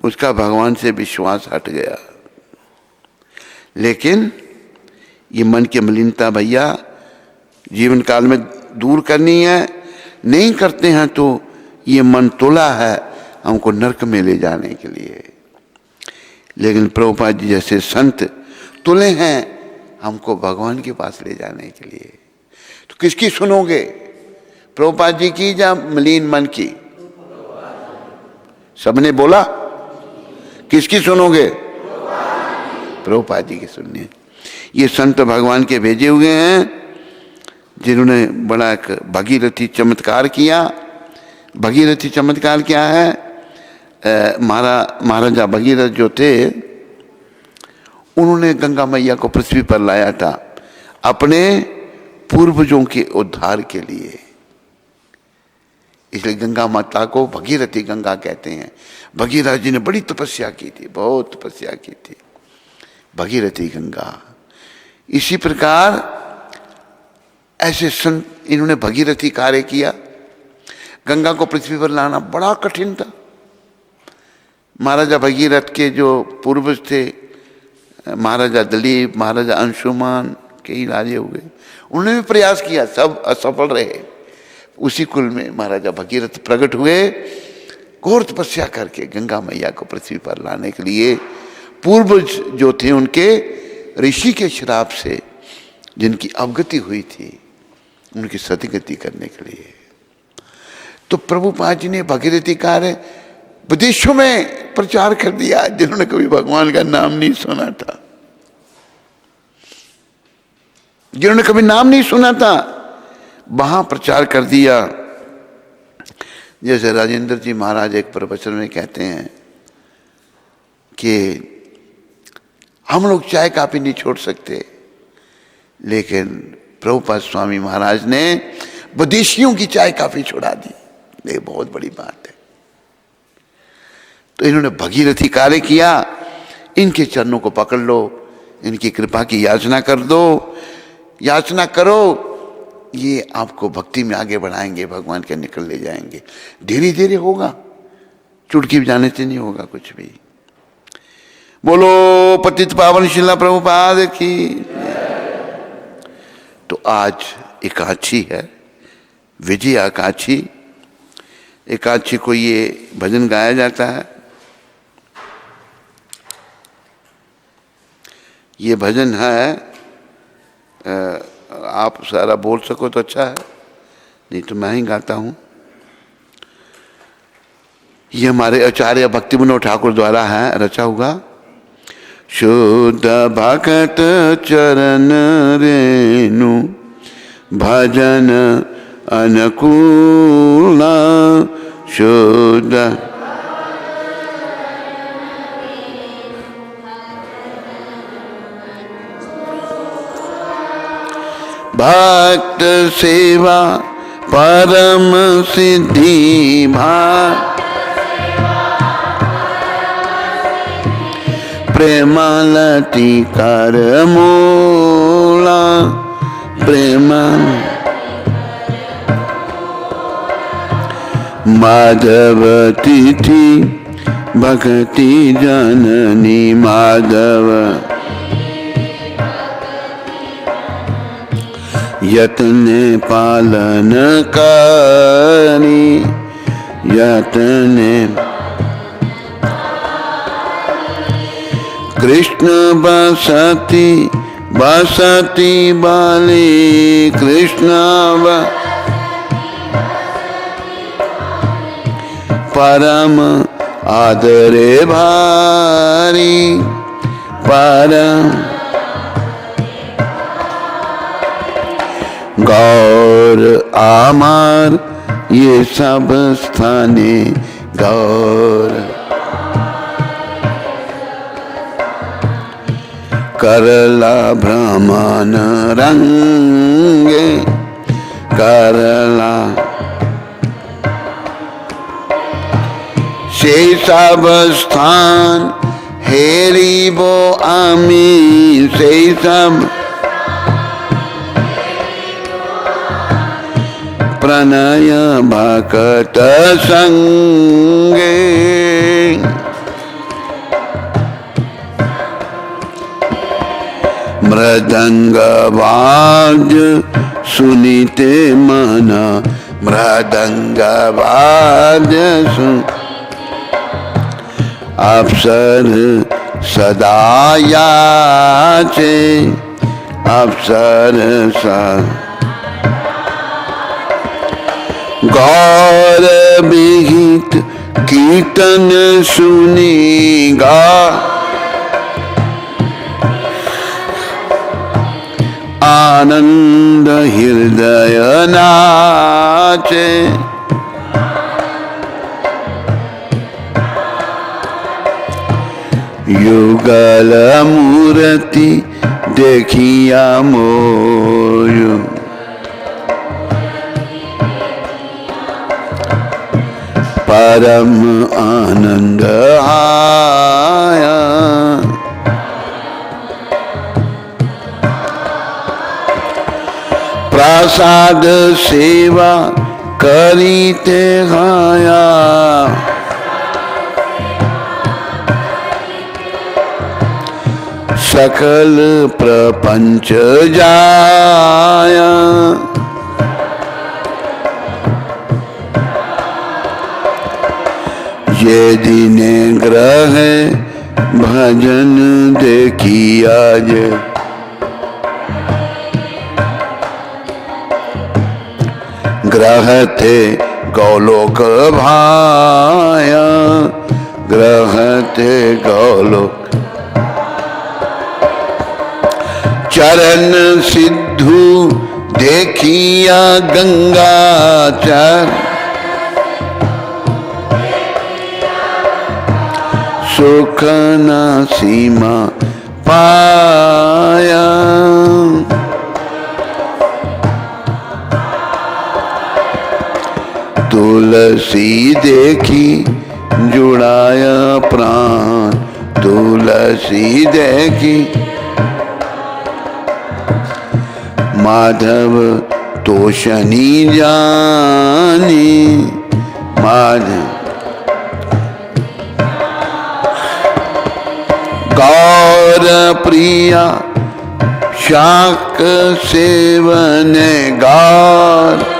उसका भगवान से विश्वास हट गया। लेकिन ये मन की मलिनता भैया जीवन काल में दूर करनी है। नहीं करते हैं तो ये मन तोला है हमको नरक में ले जाने के लिए। लेकिन प्रभुपाद जी जैसे संत तुले हैं हमको भगवान के पास ले जाने के लिए। तो किसकी सुनोगे, प्रभुपाद जी की या मलिन मन की? सबने बोला किसकी सुनोगे? प्रभुपाद जी की सुननी। ये संत भगवान के भेजे हुए हैं जिन्होंने बड़ा एक भगीरथी चमत्कार किया। भगीरथी चमत्कार क्या है? महाराजा भगीरथ जो थे उन्होंने गंगा मैया को पृथ्वी पर लाया था अपने पूर्वजों के उद्धार के लिए। इसलिए गंगा माता को भगीरथी गंगा कहते हैं। भगीरथ जी ने बड़ी तपस्या की थी, बहुत तपस्या की थी, भगीरथी गंगा। इसी प्रकार ऐसे संत इन्होंने भगीरथी कार्य किया। गंगा को पृथ्वी पर लाना बड़ा कठिन था। महाराजा भगीरथ के जो पूर्वज थे, महाराजा दिलीप, महाराजा अंशुमान, कई राजे हुए, उन्होंने भी प्रयास किया, सब असफल रहे। उसी कुल में महाराजा भगीरथ प्रकट हुए, घोर तपस्या करके गंगा मैया को पृथ्वी पर लाने के लिए। पूर्वज जो थे उनके ऋषि के श्राप से जिनकी अवगति हुई थी, उनकी सतगति करने के लिए। तो प्रभुपाद जी ने भगीरथी कार्य विदेशों में प्रचार कर दिया। जिन्होंने कभी भगवान का नाम नहीं सुना था, जिन्होंने कभी नाम नहीं सुना था, वहां प्रचार कर दिया। जैसे राजेंद्र जी महाराज एक प्रवचन में कहते हैं कि हम लोग चाय काफी नहीं छोड़ सकते, लेकिन प्रभुपाद स्वामी महाराज ने विदेशियों की चाय काफी छोड़ा दी। ये बहुत बड़ी बात है। तो इन्होंने भगीरथी कार्य किया। इनके चरणों को पकड़ लो, इनकी कृपा की याचना कर दो, याचना करो ये आपको भक्ति में आगे बढ़ाएंगे, भगवान के निकल ले जाएंगे। धीरे धीरे होगा, चुटकी बजाने से नहीं होगा कुछ भी। बोलो पतित पावन शिला प्रभुपाद की। तो आज एकादशी है, विजय एकादशी। एकादशी को ये भजन गाया जाता है। ये भजन है, आप सारा बोल सको तो अच्छा है, नहीं तो मैं ही गाता हूँ। ये हमारे आचार्य भक्ति विनोद ठाकुर द्वारा है, रचा हुआ। शुद्ध भक्त चरण रेणु भजन अनुकूल, शुद्ध भक्त सेवा परम सिद्धि भा, प्रेमालती कर मूला, प्रेम माधव तिथि भक्ति जननी, माधव यत्न पालन करी, यत्न कृष्ण बसती बसती बाली, कृष्ण परम आदरे भारी, परम गौर आमार ये सब स्थाने, गौर करला भ्रमण रंगे, करला से सब स्थान हेरिबो आमी, से सब प्रणय भक्त संगे, मृदंग वाज सुनीते मन, मृदंग वाज सुन, अवसर सदा याचे, अवसर सा गौर विहित कीर्तन सुनीगा, आनंद हृदय नाचे, युगल मूर्ति देखिया मोर, परम आनंद आया, प्रसाद सेवा करीते गाया, सकल प्रपंच जाया, ये दिन ग्रह भजन देखी आज, ग्रह थे गौलोक भाया, ग्रह थे गौलोक, चरण सिद्धू देखिया गंगा चर, सुख न सीमा पाया, तुलसी देखी जुड़ाया प्राण, तुलसी देखी माधव तोषनी जानी माधव गौर प्रिया शाक सेवन गौर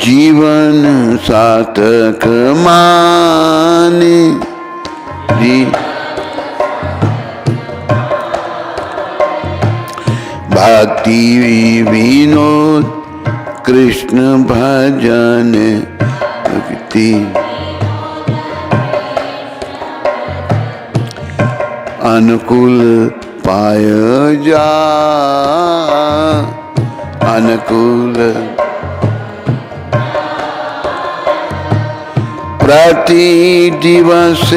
जीवन सार्थक माने जी भक्ति विनोद कृष्ण भजन भक्ति अनुकूल पाय जा अनुकूल प्रति दिवस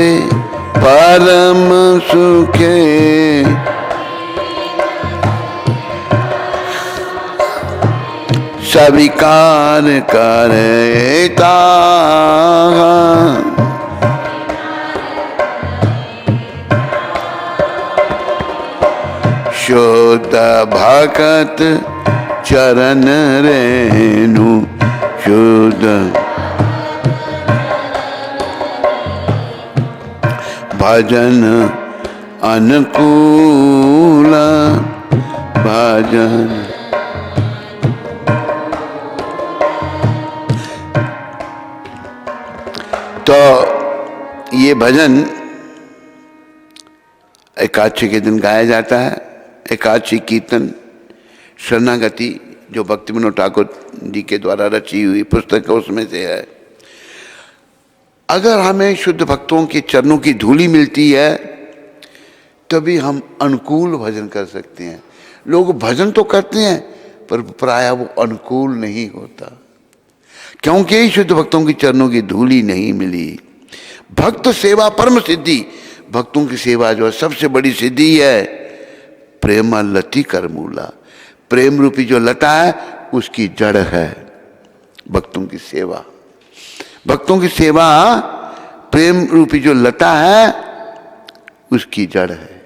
परम सुखे स्वीकार करता शुद्ध भगत चरण रेणु शुद्ध भजन अनुकूल भजन तो ये भजन एकादशी के दिन गाया जाता है। एकादशी कीर्तन शरणागति जो भक्ति विनोद ठाकुर जी के द्वारा रची हुई पुस्तक है उसमें से है। अगर हमें शुद्ध भक्तों के चरणों की धूली मिलती है तभी हम अनुकूल भजन कर सकते हैं। लोग भजन तो करते हैं पर प्रायः वो अनुकूल नहीं होता क्योंकि शुद्ध भक्तों की चरणों की धूली नहीं मिली। भक्त सेवा परम सिद्धि, भक्तों की सेवा जो है सबसे बड़ी सिद्धि है। प्रेमा लती कर मूला, प्रेम रूपी जो लता है उसकी जड़ है भक्तों की सेवा। भक्तों की सेवा प्रेम रूपी जो लता है उसकी जड़ है।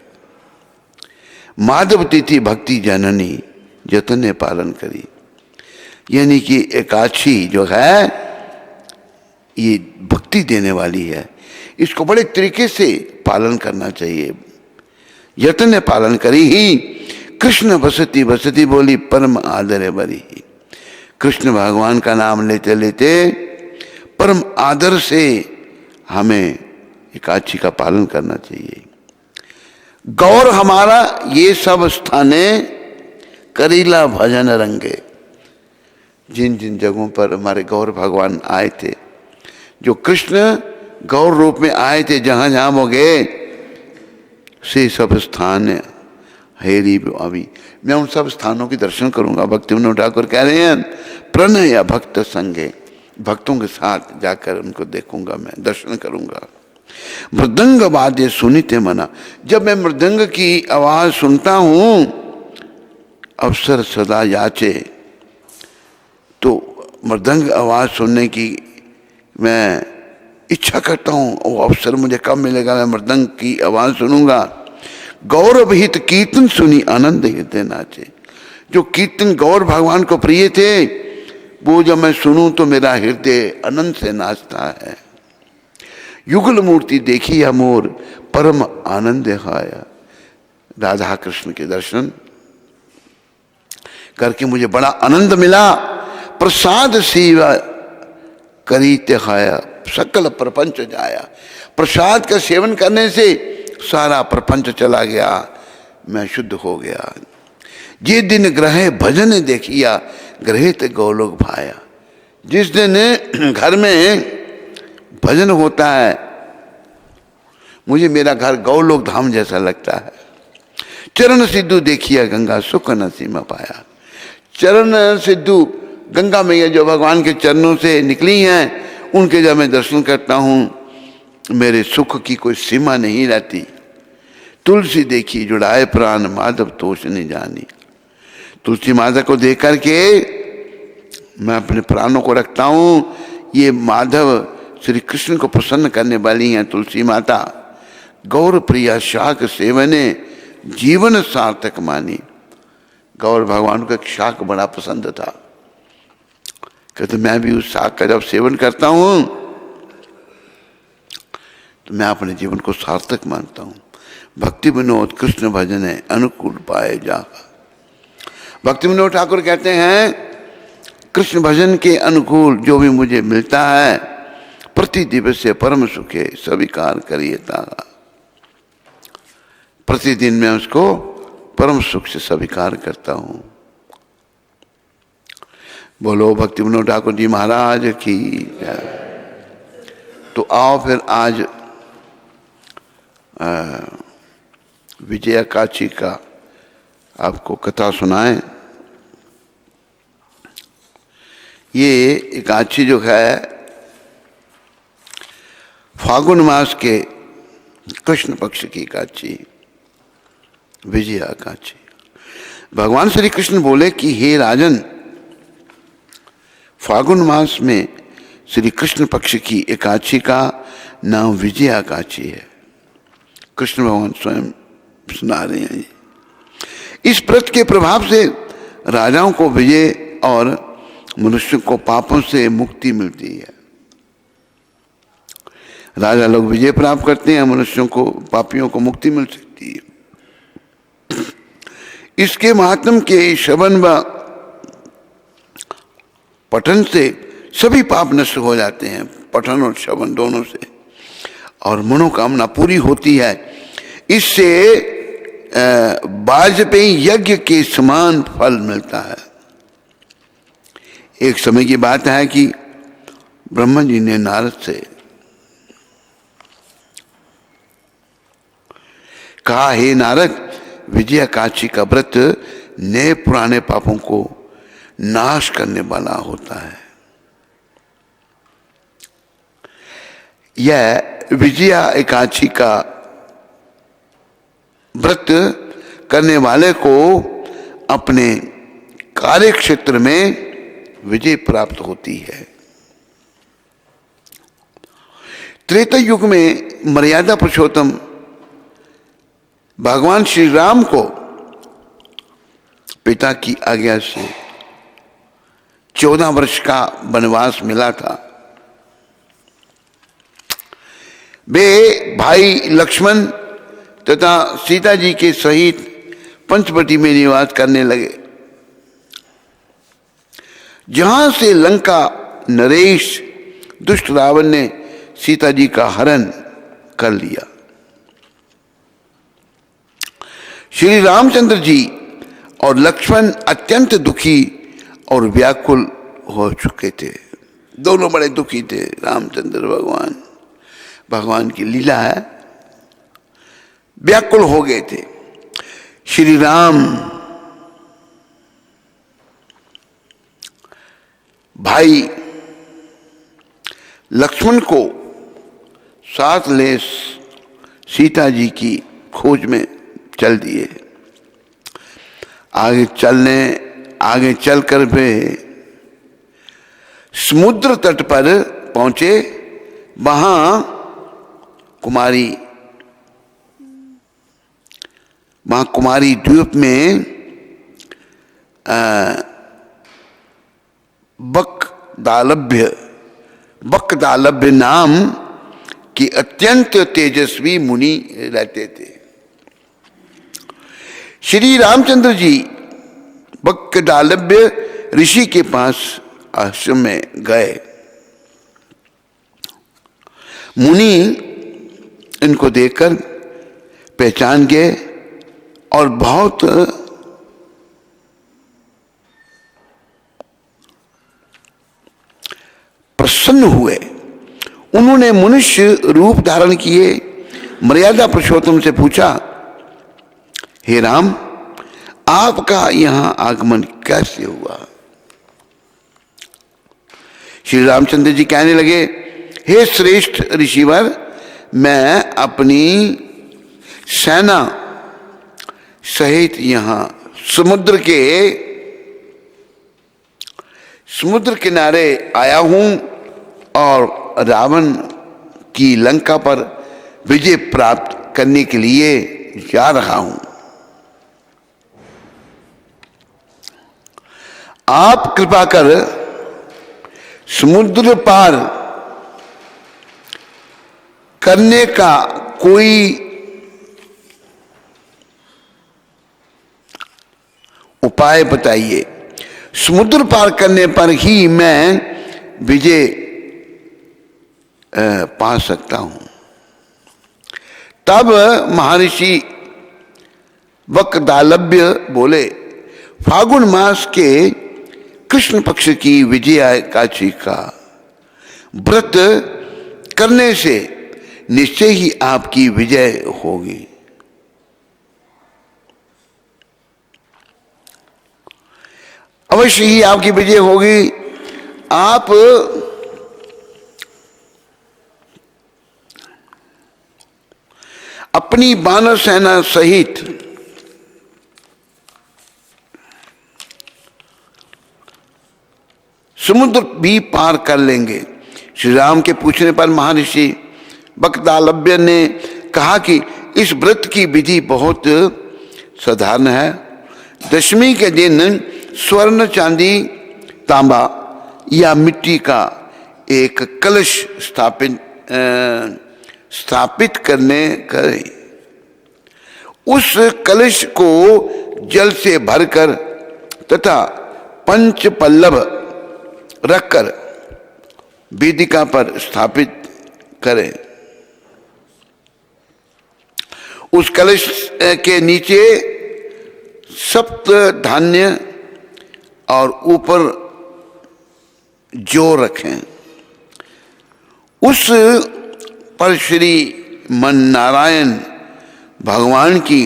माधव तिथि भक्ति जननी जतने पालन करी, यानी कि एकादशी जो है ये भक्ति देने वाली है, इसको बड़े तरीके से पालन करना चाहिए। यतन पालन करी ही कृष्ण बसती बसती बोली परम आदर बरी ही। कृष्ण भगवान का नाम लेते लेते परम आदर से हमें एकादशी का पालन करना चाहिए। गौर हमारा ये सब स्थाने करीला भजन रंगे, जिन जिन जगहों पर हमारे गौर भगवान आए थे, जो कृष्ण गौर रूप में आए थे, जहां जहां वो गए से सब स्थान हेरी अभी मैं उन सब स्थानों के दर्शन करूंगा। भक्ति विनोद ठाकुर कह रहे हैं प्रणय या भक्त संगे, भक्तों के साथ जाकर उनको देखूंगा, मैं दर्शन करूंगा। मृदंग वाद्य सुनिते मना, जब मैं मृदंग की आवाज सुनता हूं अवसर सदा याचे, तो मृदंग आवाज सुनने की मैं इच्छा करता हूं, वो अवसर मुझे कब मिलेगा, मैं मृदंग की आवाज सुनूंगा। गौरव हित कीर्तन सुनी आनंद हृदय नाचे, जो कीर्तन गौर भगवान को प्रिय थे वो जब मैं सुनूं तो मेरा हृदय आनंद से नाचता है। युगल मूर्ति देखी या मोर परम आनंद आया, राधा कृष्ण के दर्शन करके मुझे बड़ा आनंद मिला। प्रसाद सेवा करी ते खाया सकल प्रपंच जाया, प्रसाद का सेवन करने से सारा प्रपंच चला गया, मैं शुद्ध हो गया। जे दिन ग्रह भजन देखिया ग्रह ते गौलोक भाया, जिस दिन घर में भजन होता है मुझे मेरा घर गौलोक धाम जैसा लगता है। चरण सिद्धू देखिया गंगा सुख न सीमा पाया, चरण सिद्धू गंगा मैया जो भगवान के चरणों से निकली हैं उनके जब मैं दर्शन करता हूँ मेरे सुख की कोई सीमा नहीं रहती। तुलसी देखी जुड़ाए प्राण माधव तोष नहीं जानी, तुलसी माता को देख करके मैं अपने प्राणों को रखता हूँ। ये माधव श्री कृष्ण को प्रसन्न करने वाली हैं तुलसी माता। गौर प्रिया शाक सेवने जीवन सार्थक मानी। गौर भगवान को एक शाक बड़ा पसंद था, कहते मैं भी उस शाक का जब सेवन करता हूं तो मैं अपने जीवन को सार्थक मानता हूं। भक्ति विनोद कृष्ण भजन है अनुकूल पाए जा। भक्ति विनोद ठाकुर कहते हैं कृष्ण भजन के अनुकूल जो भी मुझे मिलता है प्रति दिवस से परम सुखे स्वीकार करिए तागा। प्रतिदिन मैं उसको परम सुख से स्वीकार करता हूं। बोलो भक्ति विनोद ठाकुर जी महाराज की जय। तो आओ फिर आज विजया काची का आपको कथा सुनाएं। ये एकादशी जो है फागुन मास के कृष्ण पक्ष की एकादशी विजया एकादशी। भगवान श्री कृष्ण बोले कि हे राजन, फागुन मास में श्री कृष्ण पक्ष की एकादशी का नाम विजया एकादशी है। कृष्ण भगवान स्वयं सुना रहे हैं। इस व्रत के प्रभाव से राजाओं को विजय और मनुष्य को पापों से मुक्ति मिलती है। राजा लोग विजय प्राप्त करते हैं, मनुष्यों को पापियों को मुक्ति मिल सकती है। इसके महात्म के श्रवण व पठन से सभी पाप नष्ट हो जाते हैं, पठन और श्रवण दोनों से, और मनोकामना पूरी होती है। इससे वाजपेयी यज्ञ के समान फल मिलता है। एक समय की बात है कि ब्रह्मा जी ने नारद से कहा, हे नारद, विजया एकादशी का व्रत नए पुराने पापों को नाश करने वाला होता है। यह विजया एकादशी का व्रत करने वाले को अपने कार्य क्षेत्र में विजय प्राप्त होती है। त्रेता युग में मर्यादा पुरुषोत्तम भगवान श्री राम को पिता की आज्ञा से 14 वर्ष का वनवास मिला था। वे भाई लक्ष्मण तथा सीता जी के सहित पंचवटी में निवास करने लगे, जहां से लंका नरेश दुष्ट रावण ने सीता जी का हरण कर लिया। श्री रामचंद्र जी और लक्ष्मण अत्यंत दुखी और व्याकुल हो चुके थे। दोनों बड़े दुखी थे। रामचंद्र भगवान की लीला है, व्याकुल हो गए थे। श्री राम भाई लक्ष्मण को साथ ले सीता जी की खोज में चल दिए। आगे चलकर वे समुद्र तट पर पहुंचे। वहां कुमारी द्वीप में बकदालभ्य नाम की अत्यंत तेजस्वी मुनि रहते थे। श्री रामचंद्र जी बकदालभ्य ऋषि के पास आश्रम में गए। मुनि इनको देखकर पहचान गए और बहुत प्रसन्न हुए। उन्होंने मनुष्य रूप धारण किए। मर्यादा पुरुषोत्तम से पूछा, हे राम, आपका यहां आगमन कैसे हुआ? श्री रामचंद्र जी कहने लगे, हे श्रेष्ठ ऋषिवर, मैं अपनी सेना सहित यहां समुद्र किनारे आया हूं और रावण की लंका पर विजय प्राप्त करने के लिए जा रहा हूं। आप कृपा कर समुद्र पार करने का कोई उपाय बताइए। समुद्र पार करने पर ही मैं विजय पा सकता हूं। तब महर्षि वक्दालभ्य बोले, फागुन मास के कृष्ण पक्ष की विजया एकादशी का व्रत करने से निश्चय ही आपकी विजय होगी। अवश्य ही आपकी विजय होगी। आप अपनी वानर सेना सहित समुद्र भी पार कर लेंगे। श्री राम के पूछने पर महर्षि वक्दालभ्य ने कहा कि इस व्रत की विधि बहुत साधारण है। दशमी के दिन स्वर्ण, चांदी, तांबा या मिट्टी का एक कलश स्थापित करने करें। उस कलश को जल से भरकर तथा पंच पल्लव रखकर वेदिका पर स्थापित करें। उस कलश के नीचे सप्त धान्य और ऊपर जौ रखें। उस पर श्री मन नारायण भगवान की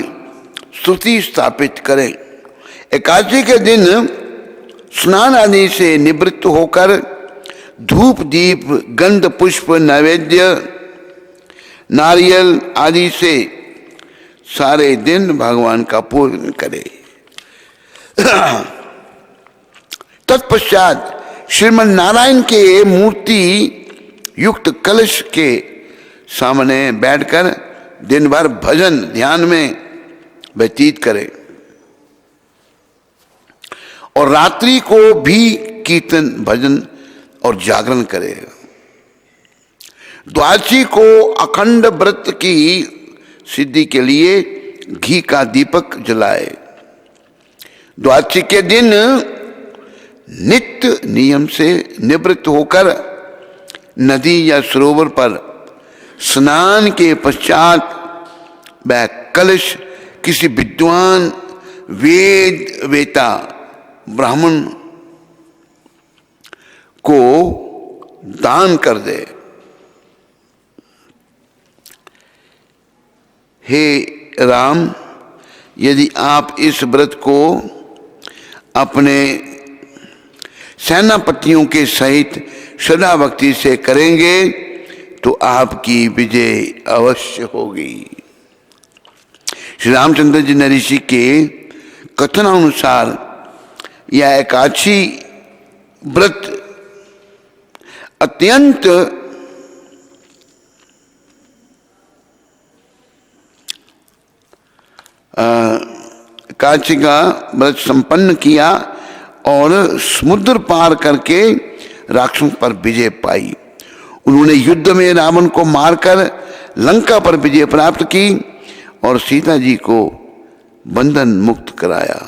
स्तुति स्थापित करें। एकादशी के दिन स्नान आदि से निवृत्त होकर धूप, दीप, गंध, पुष्प, नैवेद्य, नारियल आदि से सारे दिन भगवान का पूजन करें। तत्पश्चात श्रीमन नारायण के मूर्ति युक्त कलश के सामने बैठकर दिन भर भजन ध्यान में व्यतीत करें और रात्रि को भी कीर्तन, भजन और जागरण करे। द्वादशी को अखंड व्रत की सिद्धि के लिए घी का दीपक जलाए। द्वादशी के दिन नित्य नियम से निवृत्त होकर नदी या सरोवर पर स्नान के पश्चात वह कलश किसी विद्वान वेद वेता ब्राह्मण को दान कर दे। हे राम, यदि आप इस व्रत को अपने सेनापतियों के सहित श्रद्धा भक्ति से करेंगे तो आपकी विजय अवश्य होगी। श्री रामचंद्र जी ने ऋषि के कथनानुसार यह एकादशी व्रत अत्यंत एकादशी का व्रत संपन्न किया और समुद्र पार करके राक्षसों पर विजय पाई। उन्होंने युद्ध में रावण को मारकर लंका पर विजय प्राप्त की और सीता जी को बंधन मुक्त कराया।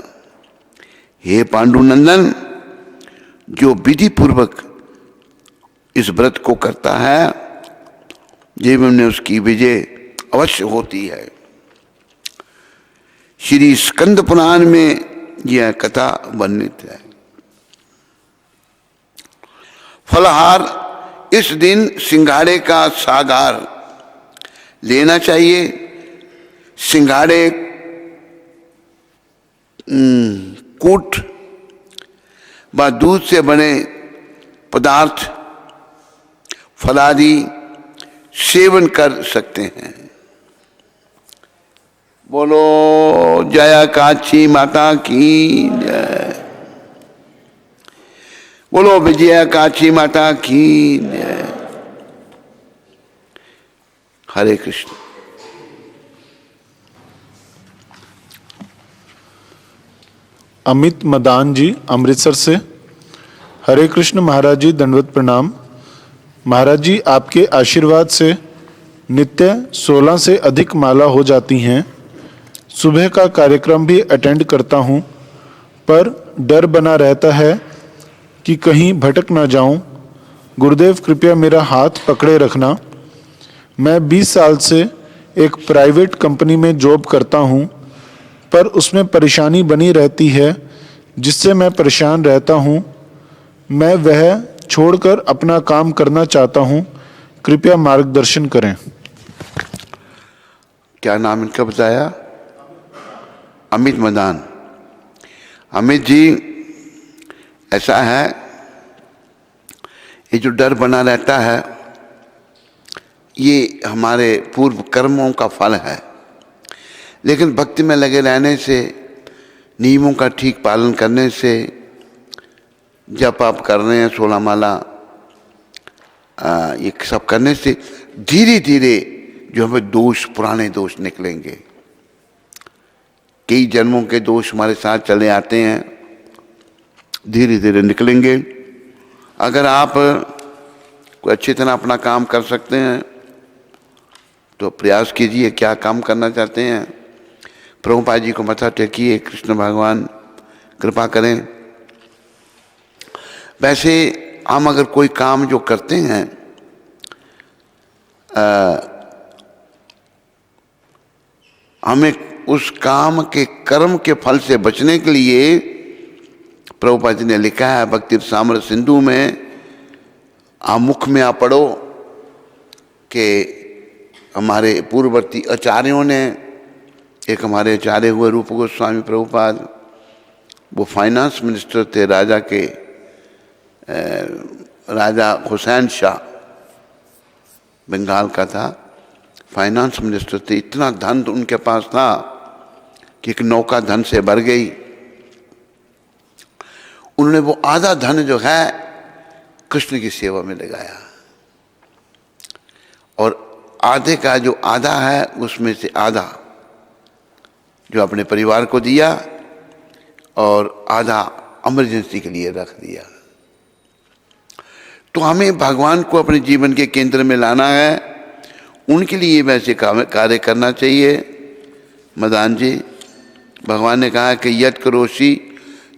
हे पांडुनंदन, जो विधि पूर्वक इस व्रत को करता है जीवन में उसकी विजय अवश्य होती है। श्री स्कंद पुराण में यह कथा वर्णित है। फलहार इस दिन सिंघाड़े का सागार लेना चाहिए। सिंघाड़े कूट व दूध से बने पदार्थ फलादि सेवन कर सकते हैं। बोलो जया काची माता की जय। बोलो विजया काची माता की जय। हरे कृष्ण। अमित मदान जी अमृतसर से। हरे कृष्ण महाराज जी, दंडवत प्रणाम। महाराज जी, आपके आशीर्वाद से नित्य 16 से अधिक माला हो जाती हैं। सुबह का कार्यक्रम भी अटेंड करता हूँ, पर डर बना रहता है कि कहीं भटक ना जाऊं। गुरुदेव कृपया मेरा हाथ पकड़े रखना। मैं 20 साल से एक प्राइवेट कंपनी में जॉब करता हूं, पर उसमें परेशानी बनी रहती है जिससे मैं परेशान रहता हूं। मैं वह छोड़कर अपना काम करना चाहता हूं, कृपया मार्गदर्शन करें। क्या नाम इनका बताया? अमित मदान। अमित जी, ऐसा है, ये जो डर बना रहता है ये हमारे पूर्व कर्मों का फल है। लेकिन भक्ति में लगे रहने से, नियमों का ठीक पालन करने से, जब आप कर रहे हैं 16 माला, ये सब करने से धीरे धीरे जो हमें दोष, पुराने दोष निकलेंगे। कई जन्मों के दोष हमारे साथ चले आते हैं, धीरे धीरे निकलेंगे। अगर आप कोई अच्छी तरह अपना काम कर सकते हैं तो प्रयास कीजिए। क्या काम करना चाहते हैं? प्रभुपाद जी को मत्था टेकिए, कृष्ण भगवान कृपा करें। वैसे हम अगर कोई काम जो करते हैं, हमें उस काम के कर्म के फल से बचने के लिए प्रभुपाद जी ने लिखा है भक्ति सामर सिंधु में, आप मुख में आप पढ़ो कि हमारे पूर्ववर्ती आचार्यों ने, एक हमारे आचार्य हुए रूप गोस्वामी प्रभुपाद, वो फाइनेंस मिनिस्टर थे राजा के, राजा हुसैन शाह बंगाल का था, फाइनेंस मिनिस्टर थे। इतना धन उनके पास था कि एक नौका धन से भर गई। उन्होंने वो आधा धन जो है कृष्ण की सेवा में लगाया, और आधे का जो आधा है उसमें से आधा जो अपने परिवार को दिया और आधा इमरजेंसी के लिए रख दिया। तो हमें भगवान को अपने जीवन के केंद्र में लाना है, उनके लिए वैसे कार्य करना चाहिए। मदान जी, भगवान ने कहा कि यद करोषि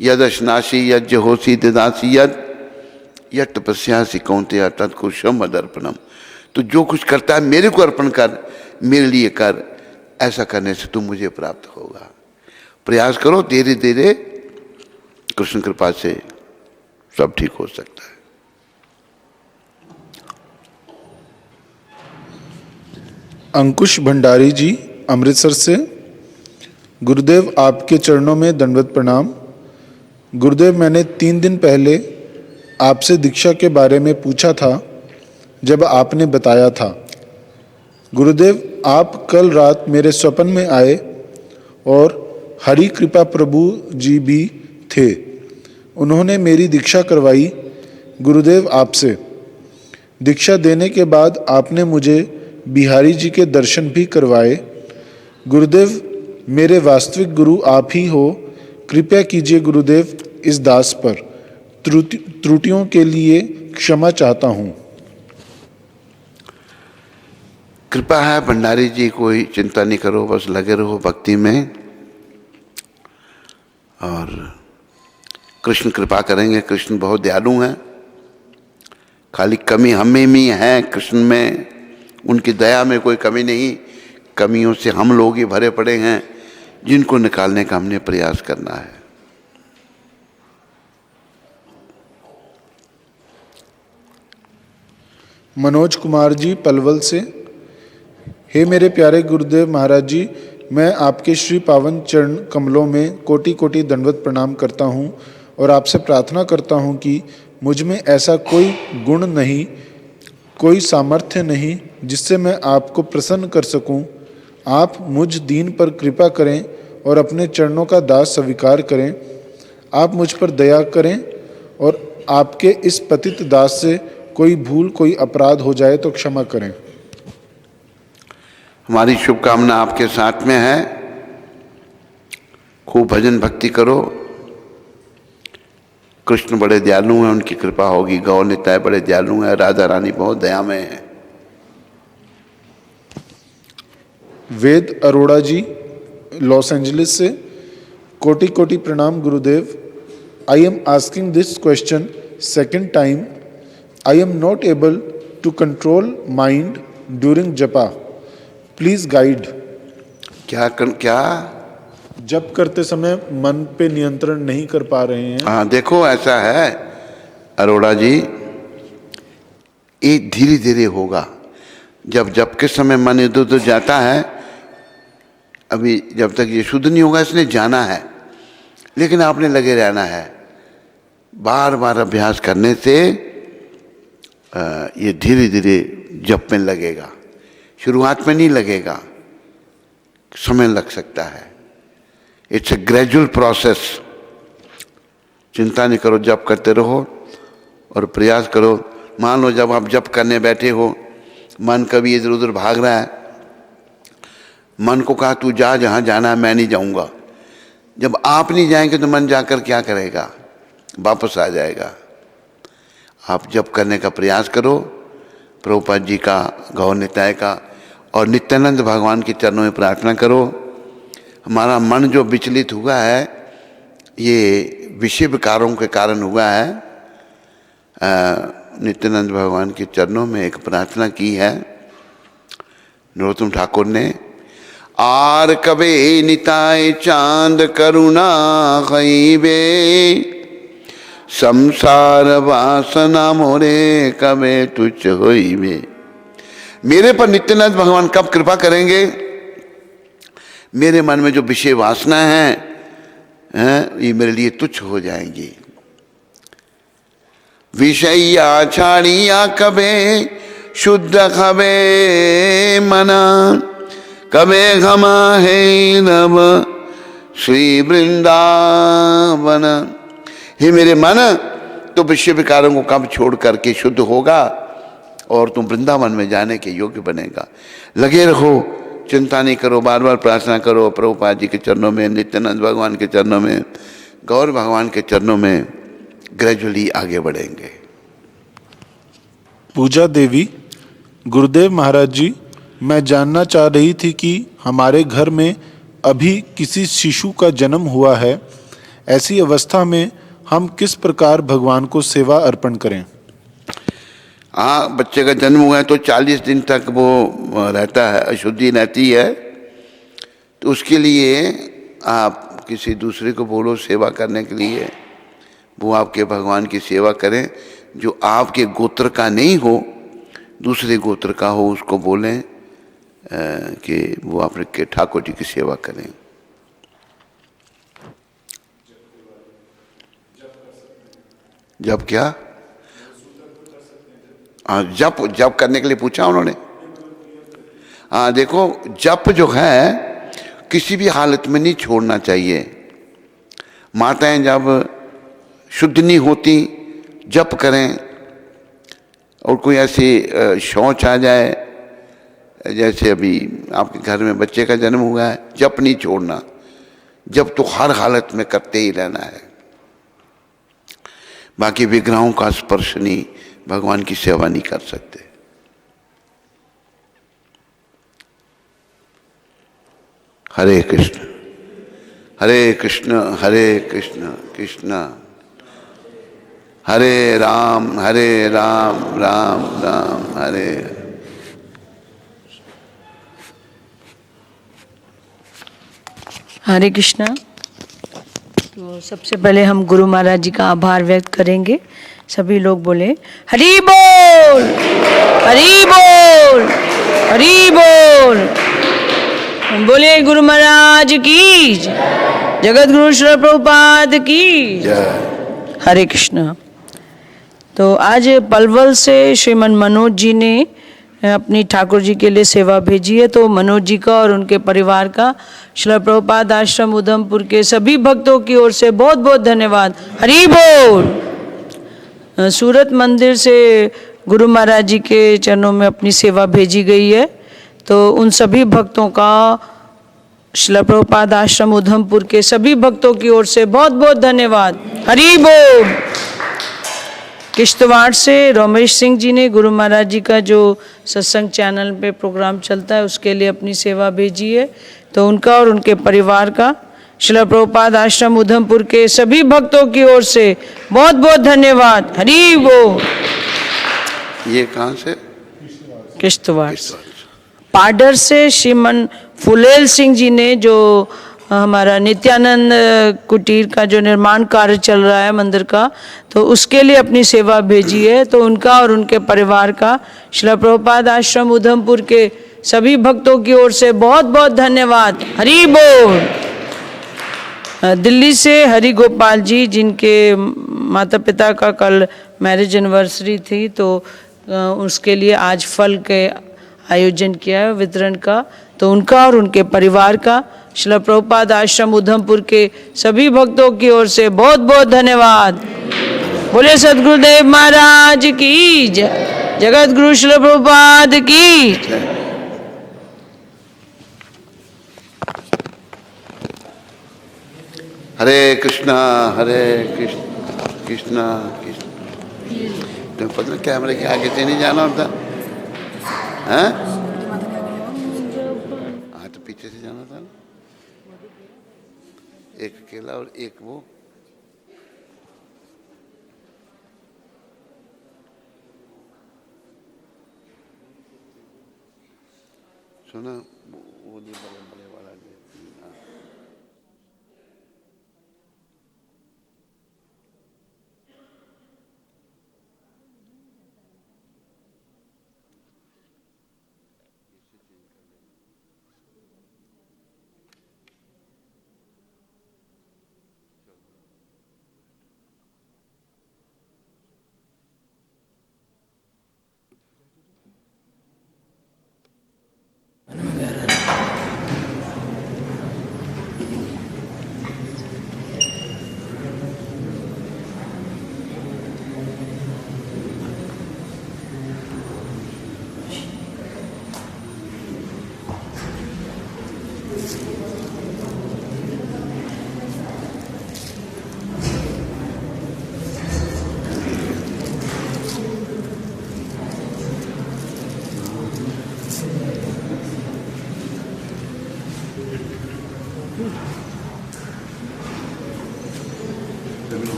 यद अशनाशी यद जहोसी दिदासी यद तपस्यासी कौन्तेय तत्कुशम मदर्पणम। तो जो कुछ करता है मेरे को अर्पण कर, मेरे लिए कर। ऐसा करने से तुम मुझे प्राप्त होगा। प्रयास करो, धीरे धीरे कृष्ण कृपा से सब ठीक हो सकता है। अंकुश भंडारी जी अमृतसर से। गुरुदेव, आपके चरणों में दंडवत प्रणाम। गुरुदेव, मैंने 3 दिन पहले आपसे दीक्षा के बारे में पूछा था, जब आपने बताया था। गुरुदेव, आप कल रात मेरे स्वप्न में आए और हरि कृपा प्रभु जी भी थे। उन्होंने मेरी दीक्षा करवाई। गुरुदेव, आपसे दीक्षा देने के बाद आपने मुझे बिहारी जी के दर्शन भी करवाए। गुरुदेव, मेरे वास्तविक गुरु आप ही हो। कृपया कीजिए गुरुदेव, इस दास पर त्रुटियों के लिए क्षमा चाहता हूँ। कृपा है भंडारी जी, कोई चिंता नहीं करो, बस लगे रहो भक्ति में और कृष्ण कृपा करेंगे। कृष्ण बहुत दयालु हैं, खाली कमी हमें में है कृष्ण में, उनकी दया में कोई कमी नहीं। कमियों से हम लोग ही भरे पड़े हैं, जिनको निकालने का हमने प्रयास करना है। मनोज कुमार जी पलवल से। हे मेरे प्यारे गुरुदेव महाराज जी, मैं आपके श्री पावन चरण कमलों में कोटि कोटि दंडवत प्रणाम करता हूँ और आपसे प्रार्थना करता हूँ कि मुझ में ऐसा कोई गुण नहीं, कोई सामर्थ्य नहीं जिससे मैं आपको प्रसन्न कर सकूं। आप मुझ दीन पर कृपा करें और अपने चरणों का दास स्वीकार करें। आप मुझ पर दया करें और आपके इस पतित दास से कोई भूल, कोई अपराध हो जाए तो क्षमा करें। हमारी शुभकामना आपके साथ में है। खूब भजन भक्ति करो, कृष्ण बड़े दयालु हैं, उनकी कृपा होगी। गौर निताय बड़े दयालु हैं, राधा रानी बहुत दयामय है। वेद अरोड़ा जी लॉस एंजलिस से, कोटि कोटि प्रणाम गुरुदेव। I am asking this question second time. I am not able to control mind during japa, please guide. क्या जप करते समय मन पे नियंत्रण नहीं कर पा रहे हैं। हाँ, देखो ऐसा है अरोड़ा जी, ये धीरे धीरे होगा। जब जप के समय मन इधर उधर जाता है, अभी जब तक ये शुद्ध नहीं होगा इसने जाना है, लेकिन आपने लगे रहना है। बार बार अभ्यास करने से ये धीरे धीरे जप में लगेगा। शुरुआत में नहीं लगेगा, समय लग सकता है। It's a gradual process. चिंता नहीं करो, जप करते रहो और प्रयास करो। मान लो जब आप जप करने बैठे हो, मन कभी इधर उधर भाग रहा है, मन को कहा तू जा जहाँ जाना है, मैं नहीं जाऊँगा। जब आप नहीं जाएंगे तो मन जाकर क्या करेगा? वापस आ जाएगा। आप जप करने का प्रयास करो, प्रभुपाद जी का, गौर निताय का और नित्यानंद भगवान के चरणों में प्रार्थना करो। हमारा मन जो विचलित हुआ है, ये विषय विकारों के कारण हुआ है। नित्यानंद भगवान के चरणों में एक प्रार्थना की है नरोत्तम ठाकुर ने। आर कबे निताय चांद करुणा खईबे, संसार वासना मोरे कबे तुच्छ होइबे। मेरे पर नित्यानंद भगवान कब कृपा करेंगे? मेरे मन में जो विषय वासना है ये मेरे लिए तुच्छ हो जाएंगी। विषया छाड़िया कबे शुद्ध खबे मना, कबे घमा है नव श्री वृंदावन। हे मेरे मन, तो विषय विकारों को कब छोड़ करके शुद्ध होगा और तुम वृंदावन में जाने के योग्य बनेगा। लगे रहो, चिंता नहीं करो, बार बार प्रार्थना करो प्रभुपाद जी के चरणों में, नित्यानंद भगवान के चरणों में, गौर भगवान के चरणों में। ग्रेजुअली आगे बढ़ेंगे। पूजा देवी, गुरुदेव महाराज जी, मैं जानना चाह रही थी कि हमारे घर में अभी किसी शिशु का जन्म हुआ है, ऐसी अवस्था में हम किस प्रकार भगवान को सेवा अर्पण करें? हाँ, बच्चे का जन्म हुआ है तो 40 दिन तक वो रहता है, अशुद्धि रहती है। तो उसके लिए आप किसी दूसरे को बोलो सेवा करने के लिए, वो आपके भगवान की सेवा करें। जो आपके गोत्र का नहीं हो, दूसरे गोत्र का हो, उसको बोलें कि वो आपके ठाकुर जी की सेवा करें। जब क्या? हाँ, जप करने के लिए पूछा उन्होंने। हाँ देखो, जप जो है किसी भी हालत में नहीं छोड़ना चाहिए। माताएं जब शुद्ध नहीं होती जप करें, और कोई ऐसी शौच आ जाए, जैसे अभी आपके घर में बच्चे का जन्म हुआ है, जप नहीं छोड़ना। जप तो हर हालत में करते ही रहना है। बाकी विग्रहों का स्पर्श नहीं, भगवान की सेवा नहीं कर सकते। हरे कृष्ण हरे कृष्ण कृष्ण हरे राम राम राम हरे। हरे कृष्णा। तो सबसे पहले हम गुरु महाराज जी का आभार व्यक्त करेंगे। सभी लोग बोले हरि बोल हरि बोल हरि बोल। बोले गुरु महाराज की जय, जगत गुरु श्री प्रभुपाद की जय। हरे कृष्णा। तो आज पलवल से श्रीमन मनोज जी ने अपनी ठाकुर जी के लिए सेवा भेजी है। तो मनोज जी का और उनके परिवार का श्री प्रभुपाद आश्रम उधमपुर के सभी भक्तों की ओर से बहुत बहुत धन्यवाद। हरि बोल। सूरत मंदिर से गुरु महाराज जी के चरणों में अपनी सेवा भेजी गई है। तो उन सभी भक्तों का शिला प्रभुपाद आश्रम उधमपुर के सभी भक्तों की ओर से बहुत बहुत धन्यवाद। हरि बोल। किश्तवाड़ से रमेश सिंह जी ने गुरु महाराज जी का जो सत्संग चैनल पे प्रोग्राम चलता है उसके लिए अपनी सेवा भेजी है, तो उनका और उनके परिवार का शिला प्रभुपाद आश्रम उधमपुर के सभी भक्तों की ओर से बहुत बहुत धन्यवाद। हरि बोल। ये कहाँ से? किश्तवाड़ से। पाडर से श्रीमन फुलेल सिंह जी ने जो हमारा नित्यानंद कुटीर का जो निर्माण कार्य चल रहा है मंदिर का, तो उसके लिए अपनी सेवा भेजी है, तो उनका और उनके परिवार का शिला प्रभुपाद आश्रम उधमपुर के सभी भक्तों की ओर से बहुत बहुत धन्यवाद। हरि बोल। दिल्ली से हरि गोपाल जी, जिनके माता पिता का कल मैरिज एनिवर्सरी थी, तो उसके लिए आज फल के आयोजन किया है वितरण का, तो उनका और उनके परिवार का शिला प्रभुपाद आश्रम उधमपुर के सभी भक्तों की ओर से बहुत बहुत धन्यवाद। बोले सद्गुरुदेव महाराज की जय, जगत गुरु शिला प्रभुपाद की जय। हरे कृष्णा कृष्णा कृष्णा। तुम्हें पता कैमरे के आगे से नहीं जाना होता है? हाँ, तो पीछे से जाना था ना, एक अकेला और एक वो। सुना वो नहीं बड़े बड़े वाला नहीं।